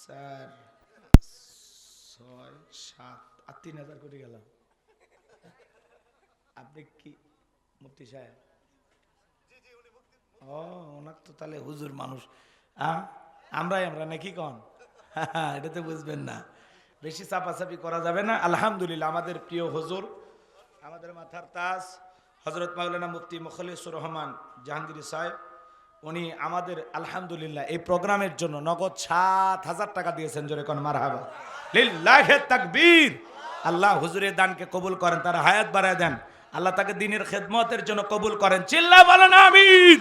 4 6 7 আর 3000 কোটি গেল। আপনি কি মুফতি সাহেব? ও ওনার তো তাহলে হুজুর মানুষ, আমরা নাকি কন? এটা তো বুঝবেন না, বেশি চাপাচাপি করা যাবে না। আলহামদুলিল্লাহ আমাদের প্রিয় হুজুর, আমাদের মাথার তাজ হযরত মাওলানা মুফতি মুখলিসুর রহমান জাহাঙ্গীর সাহেব, উনি আমাদের আলহামদুলিল্লাহ এই প্রোগ্রামের জন্য নগদ 7000 টাকা দিয়েছেন। জোরে কোন মারহাবা, লিল্লাহি তাকবীর। আল্লাহ হুজুরের দানকে কবুল করেন, তার হায়াত বাড়ায় দেন, আল্লাহ তাকে দ্বীনের খেদমতের জন্য কবুল করেন। চিল্লা বলেন আমিন।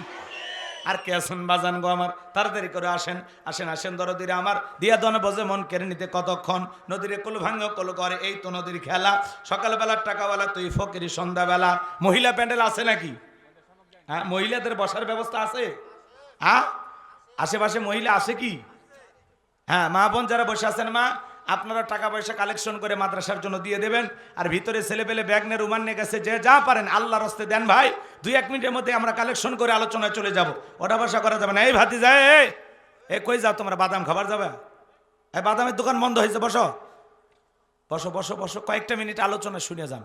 আর কে আছেন বাজান গো আমার? তাড়াতাড়ি করে আসেন, আসেন, আসেন দরদিরে আমার। দিয়া দন বজে মন কেড়ে নিতে কতক্ষণ, নদীরে কুল ভাঙ্গ কুল করে, এই তো নদীর খেলা। সকালবেলার টাকাওয়ালা তুই ফকিরি, সন্ধ্যাবেলা মহিলা প্যান্ডেল আছে নাকি? হ্যাঁ, মহিলাদের বসার ব্যবস্থা আছে? হ্যাঁ, আশেপাশে মহিলা আছে কি? হ্যাঁ, মা বোন যারা বসে আছেন, মা আপনারা টাকা পয়সা কালেকশন করে মাদ্রাসার জন্য দিয়ে দেবেন। আর ভিতরে ছেলে পেলে ব্যাগ নিয়ে রুমান নিয়ে গেছে, যে যা পারেন আল্লাহর রাস্তায় দেন ভাই। 2-1 মিনিটের মধ্যে আমরা কালেকশন করে আলোচনায় চলে যাব, ওটা বসা করা যাবে না। এই ভাতি যায়, এ কই যাও তোমরা? বাদাম খাবার যাবে? এই বাদামের দোকান বন্ধ হয়েছে, বসো বসো বসো বসো, কয়েকটা মিনিট আলোচনা শুনে যান।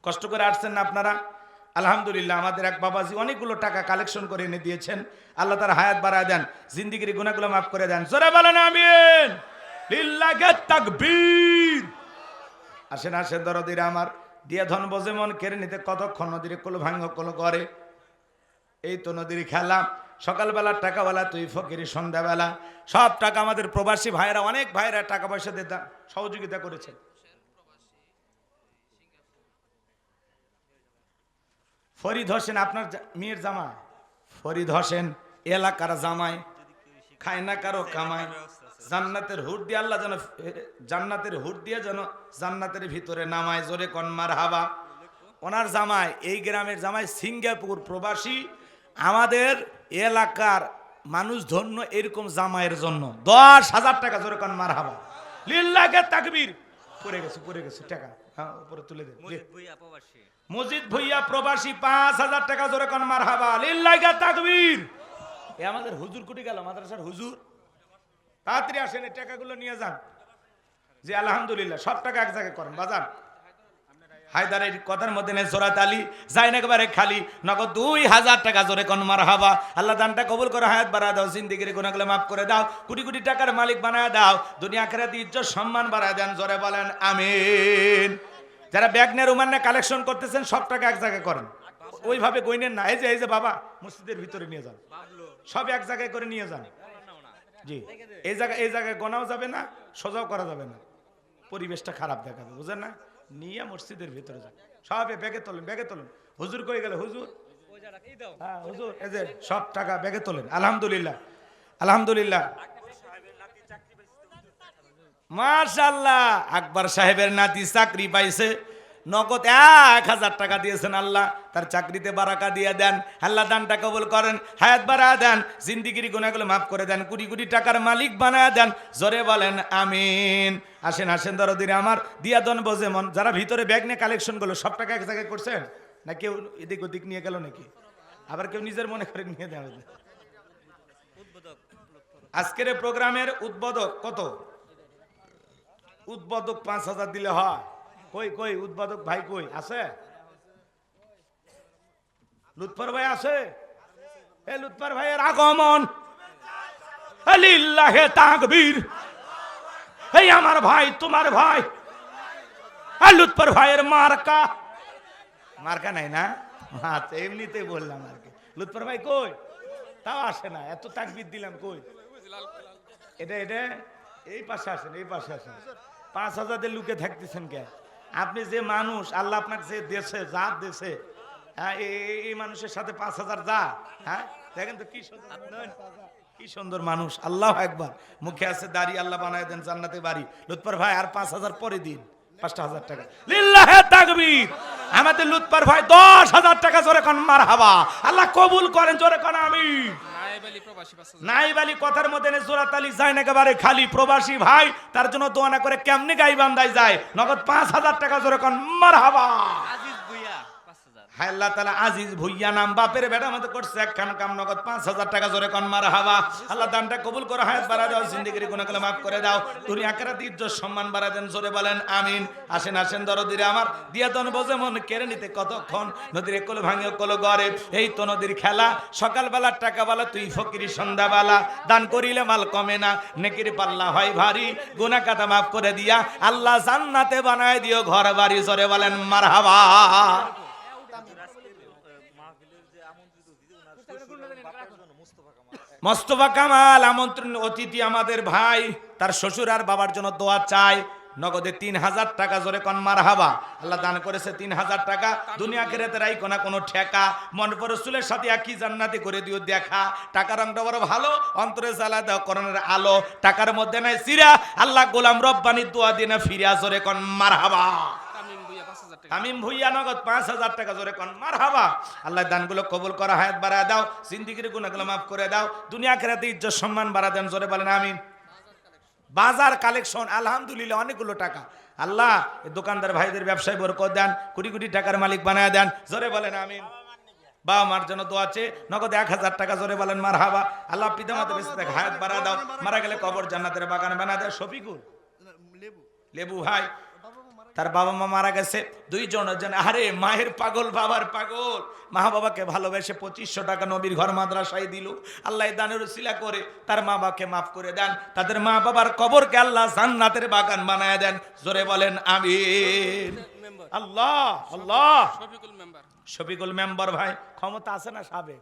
কষ্ট করে আসছেন না আপনারা? আলহামদুলিল্লাহ আমাদের এক বাবাজি অনেকগুলো টাকা কালেকশন করে এনে দিয়েছেন। আল্লাহ তার হায়াত বাড়ায় দেন, জিন্দেগির গুনাহগুলো মাফ করে দেন। জোরে বলেন আমিন, লিল্লাহি তাকবীর। আসেন, আসেন দরদিরা আমার, দিয়া ধন বজে মন কেড়ে নিতে কতক্ষণ, নদীর কুল ভাঙ্গ কুল করে, এই তো নদীর খেলা। সকালবেলার টাকাওয়ালা তুই ফকিরি, সন্ধ্যাবেলা সব টাকা আমাদের প্রবাসী ভাইরা, অনেক ভাইরা টাকা পয়সা দিয়ে সহযোগিতা করেছেন। ফরিদ হোসেন আপনার মেয়ের জামাই, ফরিদ হোসেন এলাকার জামাই, খায় না কারো কামাই, জান্নাতের হুর দিয়ে আল্লাহ যেন, জান্নাতের হুর দিয়ে যেন জান্নাতের ভিতরে নামায়। জোরে কোন মারহাবা। ওনার জামাই, এই গ্রামের জামাই, সিঙ্গাপুর প্রবাসী, আমাদের এলাকার মানুষ ধন্য এরকম জামাইয়ের জন্য 10,000 টাকা জোরে কোন মারহাবা লিল্লাহি তাকবীর। পড়ে গেছে টাকা, হ্যাঁ উপরে তুলে দে। মজিদ ভুইয়া প্রবাসী 5,000 টাকা জোরে কোন মারহাবা লিল্লাহি তাকবীর। এ আমাদের হুজুর কুটি গেল, মাদ্রাসার হুজুর, তাড়াতাড়ি আসেন এই টাকাগুলো নিয়ে যান। জি আলহামদুলিল্লাহ, সব টাকা এক জায়গায় করেন বাজান। হায়দারের কথার মধ্যে নেই জোরাত আলী যাই না একেবারে খালি নগদ 2,000 টাকা জোরে কোন মারহাবা। আল্লাহ দানটা কবুল করে, হায়াত বাড়া দাও, জিন্দেগির গুনাহগুলো মাফ করে দাও, কোটি কোটি টাকার মালিক বানায় দাও, দুনিয়া আখিরাতে ইজ্জত সম্মান বাড়ায় দেন, জোরে বলেন আমিন। যারা ব্যাগ নিয়ে রুমান নিয়ে কালেকশন করতেছেন সব টাকা এক জায়গায় করেন, ওইভাবে গইনেন না। এই যে বাবা মসজিদের ভিতরে নিয়ে যান, সব এক জায়গায় করে নিয়ে যান। জি এই জায়গায় গোনাও যাবে না, সোজাও করা যাবে না, পরিবেশটা খারাপ দেখাবে, বুঝেন না। নিয়ে মসজিদের ভিতরে যান, সব ব্যাগে তোলেন। হুজুর কই গেল? হুজুর, হ্যাঁ হুজুর, এই যে সব টাকা ব্যাগে তোলেন। আলহামদুলিল্লাহ মাশাআল্লাহ, আকবর সাহেবের নাতি চাকরি পাইছে, নগদ 1,000 টাকা দিয়েছেন। আল্লাহ তার চাকরিতে বারাকা দিয়ে দেন, আল্লাহ দানটা কবুল করেন, হায়াত বাড়া দেন, জিন্দিগির গুনাহগুলো মাফ করে দেন, কোটি কোটি টাকার মালিক বানায় দেন, জোরে বলেন আমিন। আসেন দরদিরে আমার, দিয়া দন বোঝে মন। যারা ভিতরে ব্যাগ নিয়ে কালেকশন করলো সব টাকা এক জায়গায় করছেন না, কেউ এদিক ওদিক নিয়ে গেল নাকি? আবার কেউ নিজের মনে করে নিয়ে দেওয়া। আজকের প্রোগ্রামের উদ্বোধক কত? উদ্বোধক 5,000 দিলে হয়। কই উদ্বোধক ভাই কই আছে? লুৎফর ভাই আছে? এ লুৎফর ভাইয়ের আগমন, লিল্লাহি তাকবীর। এই আমার ভাই, তোমার ভাই, লুৎফর ভাইয়ের মার্কা নাই না? আচ্ছা এমনিতেই বললাম আর কি। লুৎফর ভাই কই? তাও আসে না, এত তাকবীর দিলাম কই? এটা এই পাশে আসেন। 5,000 দিয়ে লুকে থাকতেছেন কে? আপনি যে মানুষ, আল্লাহ আপনাকে যে দেশে হ্যাঁ, এই মানুষের সাথে 5,000 যা, হ্যাঁ দেখেন তো কি সুন্দর মানুষ। আল্লাহ একবার, মুখে আছে দাড়ি, আল্লাহ বানায় দেন জান্নাতে বাড়ি। লুৎফর ভাই আর 5,000 পরে দিন, 5,000 টাকা। লিল্লাহি তাকবীর। আমাদের লুৎফর ভাই 10,000 টাকা জোরে কোন মারহাবা। আল্লাহ কবুল করেন, জোরে কোন আমিন। নাইব আলী কথার মধ্যে জোরাত আলী যায় না একেবারে খালি, প্রবাসী ভাই, তার জন্য দোয়া না করে কেমনে গাই বান্দায় যায়, নগদ 5,000 টাকা জোরে কোন মারহাবা। হায় আল্লাহ তাআলা আজিজ ভুইয়া নাম, বাপের বেটা মতো করছে একখান কাম, নগদ 5,000 টাকা জোরে কোন মারহাবা। আল্লাহ দানটা কবুল করে, হায়াত বাড়া দাও, জিন্দেগির গুনাহগুলো মাফ করে দাও, দুনিয়া আখিরাতে ইজ্জত সম্মান বাড়া দেন, জোরে বলেন আমিন। আসেন দরদিরে আমার, দিয়া দন বোঝে মন, কেড়ে নিতে কতক্ষণ, নদীর কোল ভাঙে কোল গড়ে, এই তো নদীর খেলা। সকালবেলার টাকাওয়ালা তুই ফকির সন্ধ্যাবেলা, দান করিলে মাল কমে না, নেকির পাল্লা হয় ভারী, গুনাহ কাটা মাফ করে দিয়া আল্লাহ জান্নাতে বানায় দিও ঘর বাড়ি, জোরে বলেন মারহাবা। মোস্তফা কামাল আমন্ত্রণ অতিথি আমাদের ভাই, তার শ্বশুর আর বাবার জন্য দোয়া চাই, নগদে 3,000 টাকা জোরে কোন মারহাবা। আল্লাহ দান করেছে 3,000 টাকা, দুনিয়া আখিরাতে রাইখো না কোনো ঠেকা, মন পর রাসূলের সাথে একই জান্নাতে করে দিও দেখা। টাকার রংটা বড় ভালো, অন্তরে জ্বালা দাও করণের আলো, টাকার মধ্যে নাই সিরা, আল্লাহ গোলাম রব্বানির দোয়া দিয়ে না ফিরিয়া, জোরে কোন মারহাবা। তামিম ভুইয়া নগদ 5,000 টাকা জোরে কোন মারহাবা। আল্লাহ দানগুলো কবুল করা, হায়াত বাড়া দাও, জিন্দেগির গুনাহগুলো মাফ করে দাও, দুনিয়া আখিরাতে ইজ্জত সম্মান বাড়া দেন, জোরে বলেন আমিন। বাজার কালেকশন আলহামদুলিল্লাহ অনেকগুলো টাকা, আল্লাহ এই দোকানদার ভাইদের ব্যবসায় বরকত দেন, কোটি কোটি টাকার মালিক বানায় দেন, জোরে বলেন আমিন। বাবা মার জন্য দোয়া আছে, নগদ 1,000 টাকা জোরে বলেন মারহাবা। আল্লাহ পিতা মাতা বেঁচে থাকে, হায়াত বাড়া দাও, মারা গেলে কবর জান্নাতের বাগান বানা দেয়। শফিকুল লেবু ভাই, তার বাবা মা মারা গেছে, 2 জন। আরে মায়ের পাগল, বাবার পাগল, মা বাবাকে ভালোবেসে 2,500 টাকা নবীর ঘর মাদ্রাসায় দিল। আল্লাহ দানের উসিলা করে তার মা বাবাকে মাফ করে দেন, তাদের মা বাবার কবরকে আল্লাহ জান্নাতের বাগান বানায় দেন, জোরে বলেন আমিন। আল্লাহ শফিকুল মেম্বার ভাই, ক্ষমতা আছে না সাবেক?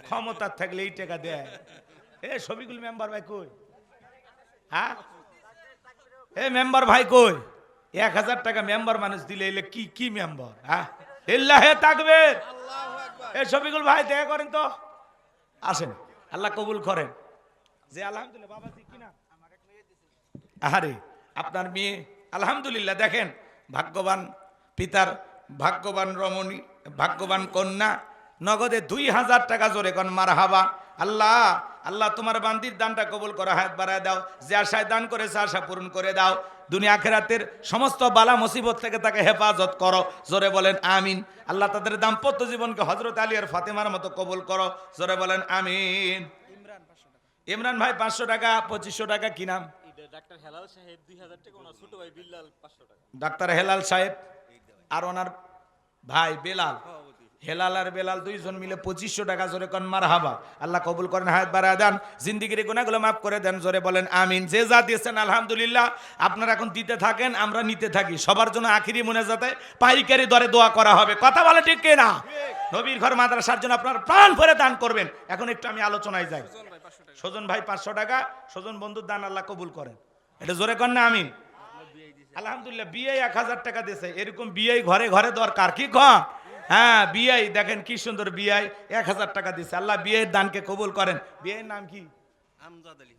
ক্ষমতা থাকলে এই টাকা দেয়। এ শফিকুল মেম্বার ভাই কই? হ্যাঁ এ মেম্বার ভাই কই? 1,000 টাকা মেম্বার মানুষ দিলে এলে কি মেম্বার? হ্যাঁ লিল্লাহি তাকবীর। এ শফিকুল ভাই দেখা করেন তো, আসেন, আল্লাহ কবুল করেন। যে আলহামদুলিল্লাহ বাবাজি কিনা আরে আপনার মেয়ে আলহামদুলিল্লাহ, দেখেন ভাগ্যবান পিতার ভাগ্যবান রমণী, ভাগ্যবান কন্যা, নগদে 2000 টাকা, জোরে কোন মারহাবা। আল্লাহ আল্লাহ তোমার বান্দির দানটা কবুল করো, হায়াত বাড়ায় দাও, যে আশায় দান করেছে আশা পূরণ করে দাও, দুনিয়া আখিরাতের সমস্ত বালা মুসিবত থেকে তাকে হেফাজত করো, জোরে বলেন আমিন। আল্লাহ তাদের দাম্পত্য জীবনকে হযরত আলী আর ফাতেমার মতো কবুল করো, জোরে বলেন আমিন। ইমরান ভাই 500 টাকা, 2500 টাকা, কি নাম? ডাক্তার হেলাল সাহেব 2000 টাকা, ওনার ছোট ভাই বিল্লাল 500 টাকা। ডাক্তার হেলাল সাহেব আর ওনার ভাই বেলাল, হেলাল আর বেলাল দুইজন মিলে 2500 টাকা, জোরে কোন মারহাবা। আল্লাহ কবুল করেন, হায়াত বাড়ায় দেন, জিন্দেগির গুনাহগুলো মাফ করে দেন, জোরে বলেন আমিন। যে যা দিয়েছেন আলহামদুলিল্লাহ, আপনারা এখন দিতে থাকেন, আমরা নিতে থাকি। সবার জন্য আখিরি মোনাজাতে পাইকারি দরে দোয়া করা হবে, কথা বলে ঠিক কিনা? নবীর ঘর মাদ্রাসার জন্য আপনারা প্রাণ ভরে দান করবেন। এখন একটু আমি আলোচনায় যাই। সজন ভাই 500 টাকা, সজন বন্ধুর দান আল্লাহ কবুল করেন, এটা জোরে কর না আমিন। আলহামদুলিল্লাহ বিয়ে 1000 টাকা দিয়েছে, এরকম বিয়ে ঘরে ঘরে দরকার, কি কম? হ্যাঁ বিয়ে দেখেন কি সুন্দর, বিয়ে 1000 টাকা দিচ্ছে, আল্লাহ বিয়ের দানকে কবুল করেন। বিয়ের নাম কি?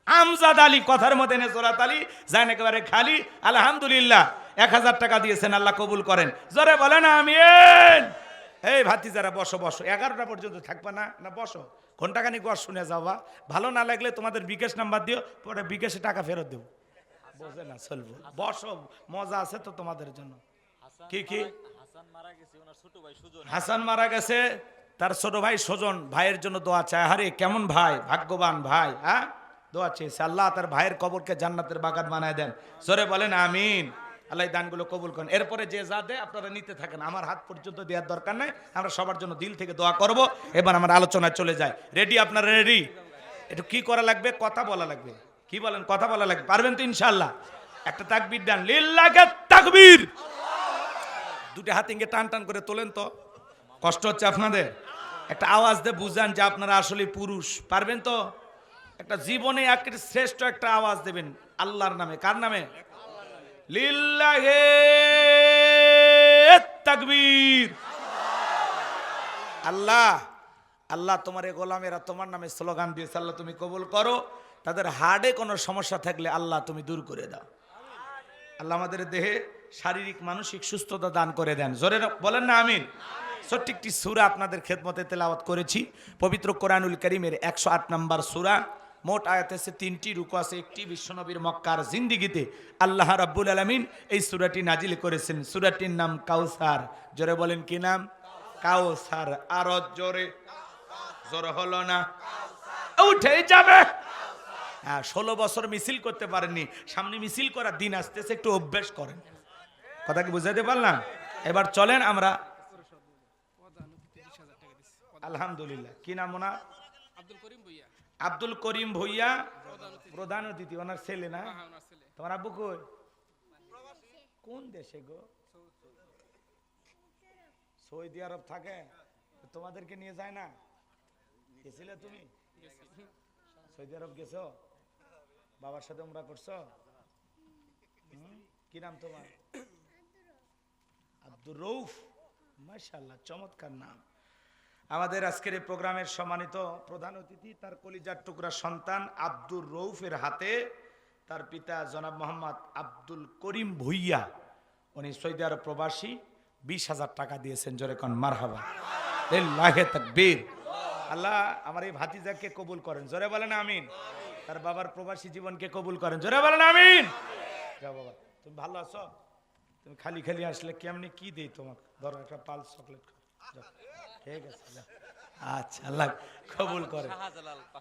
আমজাদ আলী, কথার মধ্যে নেজরাত আলী, জান একেবারে খালি। আলহামদুলিল্লাহ 1000 টাকা দিয়েছেন, আল্লাহ কবুল করেন, জোরে বলেন আমিন। এই ভাতিজারা বসো বসো, 11টা পর্যন্ত থাকবা না? না বসো, ঘন্টাখানিক ওয়াজ শুনে যাওয়া, ভালো না লাগলে তোমাদের বিকাশ নাম্বার দিও, পরে বিকাশে টাকা ফেরত দেবো, বোঝে না চলবো। বসো, মজা আছে তো তোমাদের জন্য। কি কি? হাসান মারা গেছে, ওনার ছোট ভাই সুজন। হাসান মারা গেছে, তার ছোট ভাই সুজন, ভাইয়ের জন্য দোয়া চায়। আরে কেমন ভাই, ভাগ্যবান ভাই, হ্যাঁ দোয়া চেয়েছে, আল্লাহ তার ভাইয়ের কবরকে জান্নাতের বাগান বানায় দেন, জোরে বলেন আমিন। আল্লাহ দানগুলো কবুল করেন। এরপরে যে যা দেয় আপনারা নিতে থাকেন, আমার হাত পর্যন্ত দেওয়ার দরকার নাই, আমরা সবার জন্য দিল থেকে দোয়া করব। এবার আমার আলোচনায় চলে যায়। রেডি? আপনারা রেডি? একটু কি করা লাগবে? কথা বলা লাগবে। কি বলেন? কথা বলা লাগবে, পারবেন তো ইনশাআল্লাহ? একটা তাকবীর দেন, লিল্লাহি তাকবীর। দুটো হাত ইঙ্গে টান টান করে তোলেন তো, কষ্ট হচ্ছে আপনাদের? একটা আওয়াজ দিয়ে বুঝান যে আপনারা আসলে পুরুষ, পারবেন তো? একটা জীবনে একটা শ্রেষ্ঠ একটা আওয়াজ দেবেন আল্লাহর নামে। কার নামে? লিল্লাহি তাকবীর। আল্লাহ আল্লাহ তোমার এই গোলামেরা তোমার নামে স্লোগান দিয়েছে, আল্লাহ তুমি কবুল করো। তাদের হার্টে কোনো সমস্যা থাকলে আল্লাহ তুমি দূর করে দাও। আল্লাহ আমাদের দেহে শারীরিক মানসিক সুস্থতা দান করে দেন, জোরে বলেন না আমিন। ছোট্ট একটি সূরা আপনাদের খেদমতে তেলাওয়াত করেছি, পবিত্র কোরআনুল কারীমের 108 নম্বর সূরা। মোট আয়াত আছে 3টি, রুকু আছে 1টি। বিশ্বনবীর মক্কার জিন্দেগিতে আল্লাহ রাব্বুল আলামিন এই সূরাটি নাজিল করেছেন। সূরাটির নাম কাউসার, জোরে বলেন কি নাম? কাউসার। আর জোরে, জোরে হলো না, উঠে যাবে। হ্যাঁ 16 বছর মিছিল করতে পারেননি, সামনে মিছিল করার দিন আসতেছে, একটু অভ্যাস করেন। কথা কি বুঝাইতে পারলাম? এবার চলেন আমরা। আলহামদুলিল্লাহ, কি নাম ওনার? আব্দুল করিম ভুইয়া, প্রধান অতিথি। ওনার ছেলে না? তোমার আব্বু কই? কোন দেশে গো? সৌদি আরব থাকে। তোমাদেরকে নিয়ে যায় না? গেছিলে তুমি? সৌদি আরব গেছো? বাবার সাথে উমরা করছো? কি নাম তোমার? আব্দুর রউফ, মাশাআল্লাহ, চমৎকার নাম। আমাদের আজকের এই প্রোগ্রামের সম্মানিত প্রধান অতিথি, তার কলিজার টুকরা সন্তান আব্দুর রউফের হাতে তার পিতা জনাব মোহাম্মদ আব্দুল করিম ভুইয়া, উনি সৌদি আরব প্রবাসী, 20,000 টাকা দিয়েছেন, জোরে কোন মারহাবা, লিল্লাহি তাকবীর। আল্লাহ আমার এই ভাতিজাকে কবুল করেন, জোরে বলেন আমিন। তার বাবার প্রবাসী জীবনকে কবুল করেন, জোরে বলেন আমিন। যা বাবা, তুমি ভালো আছো? তুমি খালি খালি আসলে কেমনি কি দেই তোমাকে? ধরো একটা পালস চকলেট, ঠিক আছে। আচ্ছা, আল্লাহ কবুল করেন।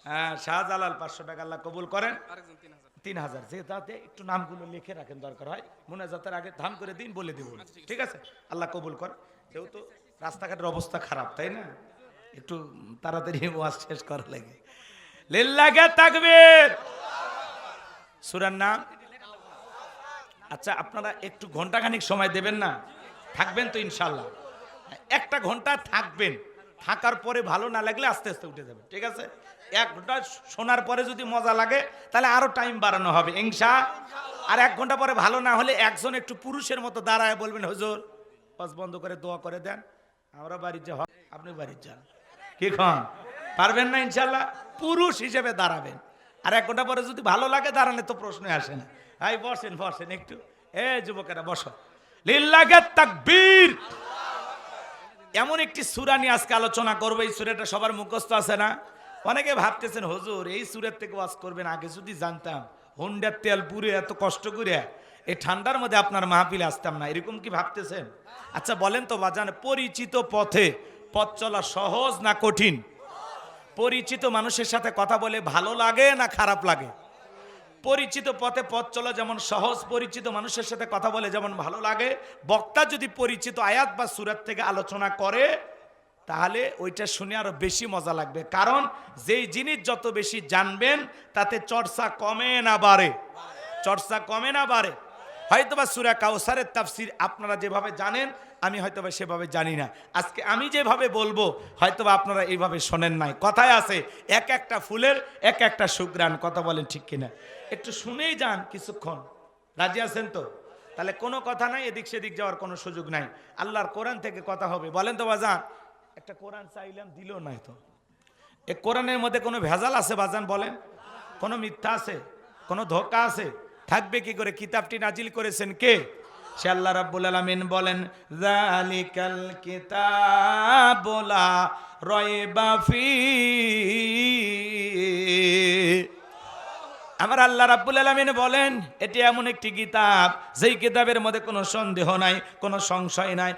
হ্যাঁ শাহজালাল 500 টাকা, আল্লাহ কবুল করেন। 3000, যে তাতে একটু নামগুলো লিখে রাখেন, দরকার হয় মুনাজাতের আগে ধাম করে দিন, বলে দেব, ঠিক আছে? আল্লাহ কবুল করেন। যেহেতু রাস্তাঘাটের অবস্থা খারাপ, তাই না, একটু তাড়াতাড়ি ওয়াজ শেষ করা লাগে। লিল্লাহি তাকবীর। সূরার নাম? আচ্ছা আপনারা একটু ঘন্টাখানিক সময় দেবেন না? থাকবেন তো ইনশাআল্লাহ? 1 ঘন্টা থাকবেন, থাকার পরে ভালো না লাগলে আস্তে আস্তে উঠে যাবেন, ঠিক আছে? 1 ঘন্টা শোনার পরে যদি মজা লাগে তাহলে আরো টাইম বাড়ানো হবে ইনশাআল্লাহ। আর 1 ঘন্টা পরে ভালো না হলে একজন একটু পুরুষের মতো দাঁড়ায় বলবেন, হুজুর ওয়াজ বন্ধ করে দোয়া করে দেন, আমরা বাড়ি যা, আপনি বাড়ি যান। কি খান? পারবেন না ইনশাআল্লাহ? পুরুষ হিসেবে দাঁড়াবেন। আর 1 ঘন্টা পরে যদি ভালো লাগে দাঁড়ালে তো প্রশ্নই আসে না। এই বসেন বসেন একটু, এ যুবকেরা বসো। লিল্লাহি তাকবীর। এমন একটি সূরা নিয়ে আজকে আলোচনা করবো। এই সূরাটা সবার মুখস্থ আছে না? অনেকে ভাবতেছেন হুজুর এই সূরার থেকে ওয়াজ করবেন, আগে যদি জানতাম হোন্ডার তেল পুরে এত কষ্ট করে এই ঠান্ডার মধ্যে আপনার মাহফিলে আসতাম না, এরকম কি ভাবতেছেন? আচ্ছা বলেন তো বাজান, পরিচিত পথে পথ চলা সহজ না কঠিন? পরিচিত মানুষের সাথে কথা বলে ভালো লাগে না খারাপ লাগে? পরিচিত পথে পথ চলা যেমন সহজ, পরিচিত মানুষের সাথে কথা বলে যেমন ভালো লাগে। বক্তা যদি পরিচিত আয়াত বা সূরা থেকে আলোচনা করে তাহলে ওইটা শুনে আরো বেশি মজা লাগবে। কারণ যেই জিনিস যত বেশি জানবেন তাতে চর্চা কমে না বাড়ে? চর্চা কমে না বাড়ে? হয়তোবা সূরা কাউসারের তাফসীর আপনারা যেভাবে জানেন আমি হয়তোবা সেভাবে জানি না। আজকে আমি যেভাবে বলবো হয়তোবা আপনারা এইভাবে শোনেন নাই। কথায় আছে এক একটা ফুলের এক একটা সুঘ্রাণ। কথা বলেন ঠিক কিনা? একটু শুনেই যান কিছুক্ষণ। রাজি আছেন তো? তাহলে কোনো কথা নাই, এদিক সেদিক যাওয়ার কোনো সুযোগ নাই। আল্লাহর কোরআন থেকে কথা হবে। বলেন তো বাজান, একটা কোরআন চাইলাম দিল নাই তো। এই কোরআনের মধ্যে কোনো ভেজাল আছে বাজান? বলেন, কোনো মিথ্যা আছে? কোনো ধোঁকা আছে? থাকবে কি করে? কিতাবটি নাজিল করেছেন কে? সে আল্লাহ রাব্বুল আলামিন বলেন যালিকাল কিতাবু লা রাইবা ফি। আমার আল্লাহ রাব্বুল আলামিন বলেন এটি এমন একটি কিতাব যেই কিতাবের মধ্যে কোনো সন্দেহ নাই, কোনো সংশয় নাই,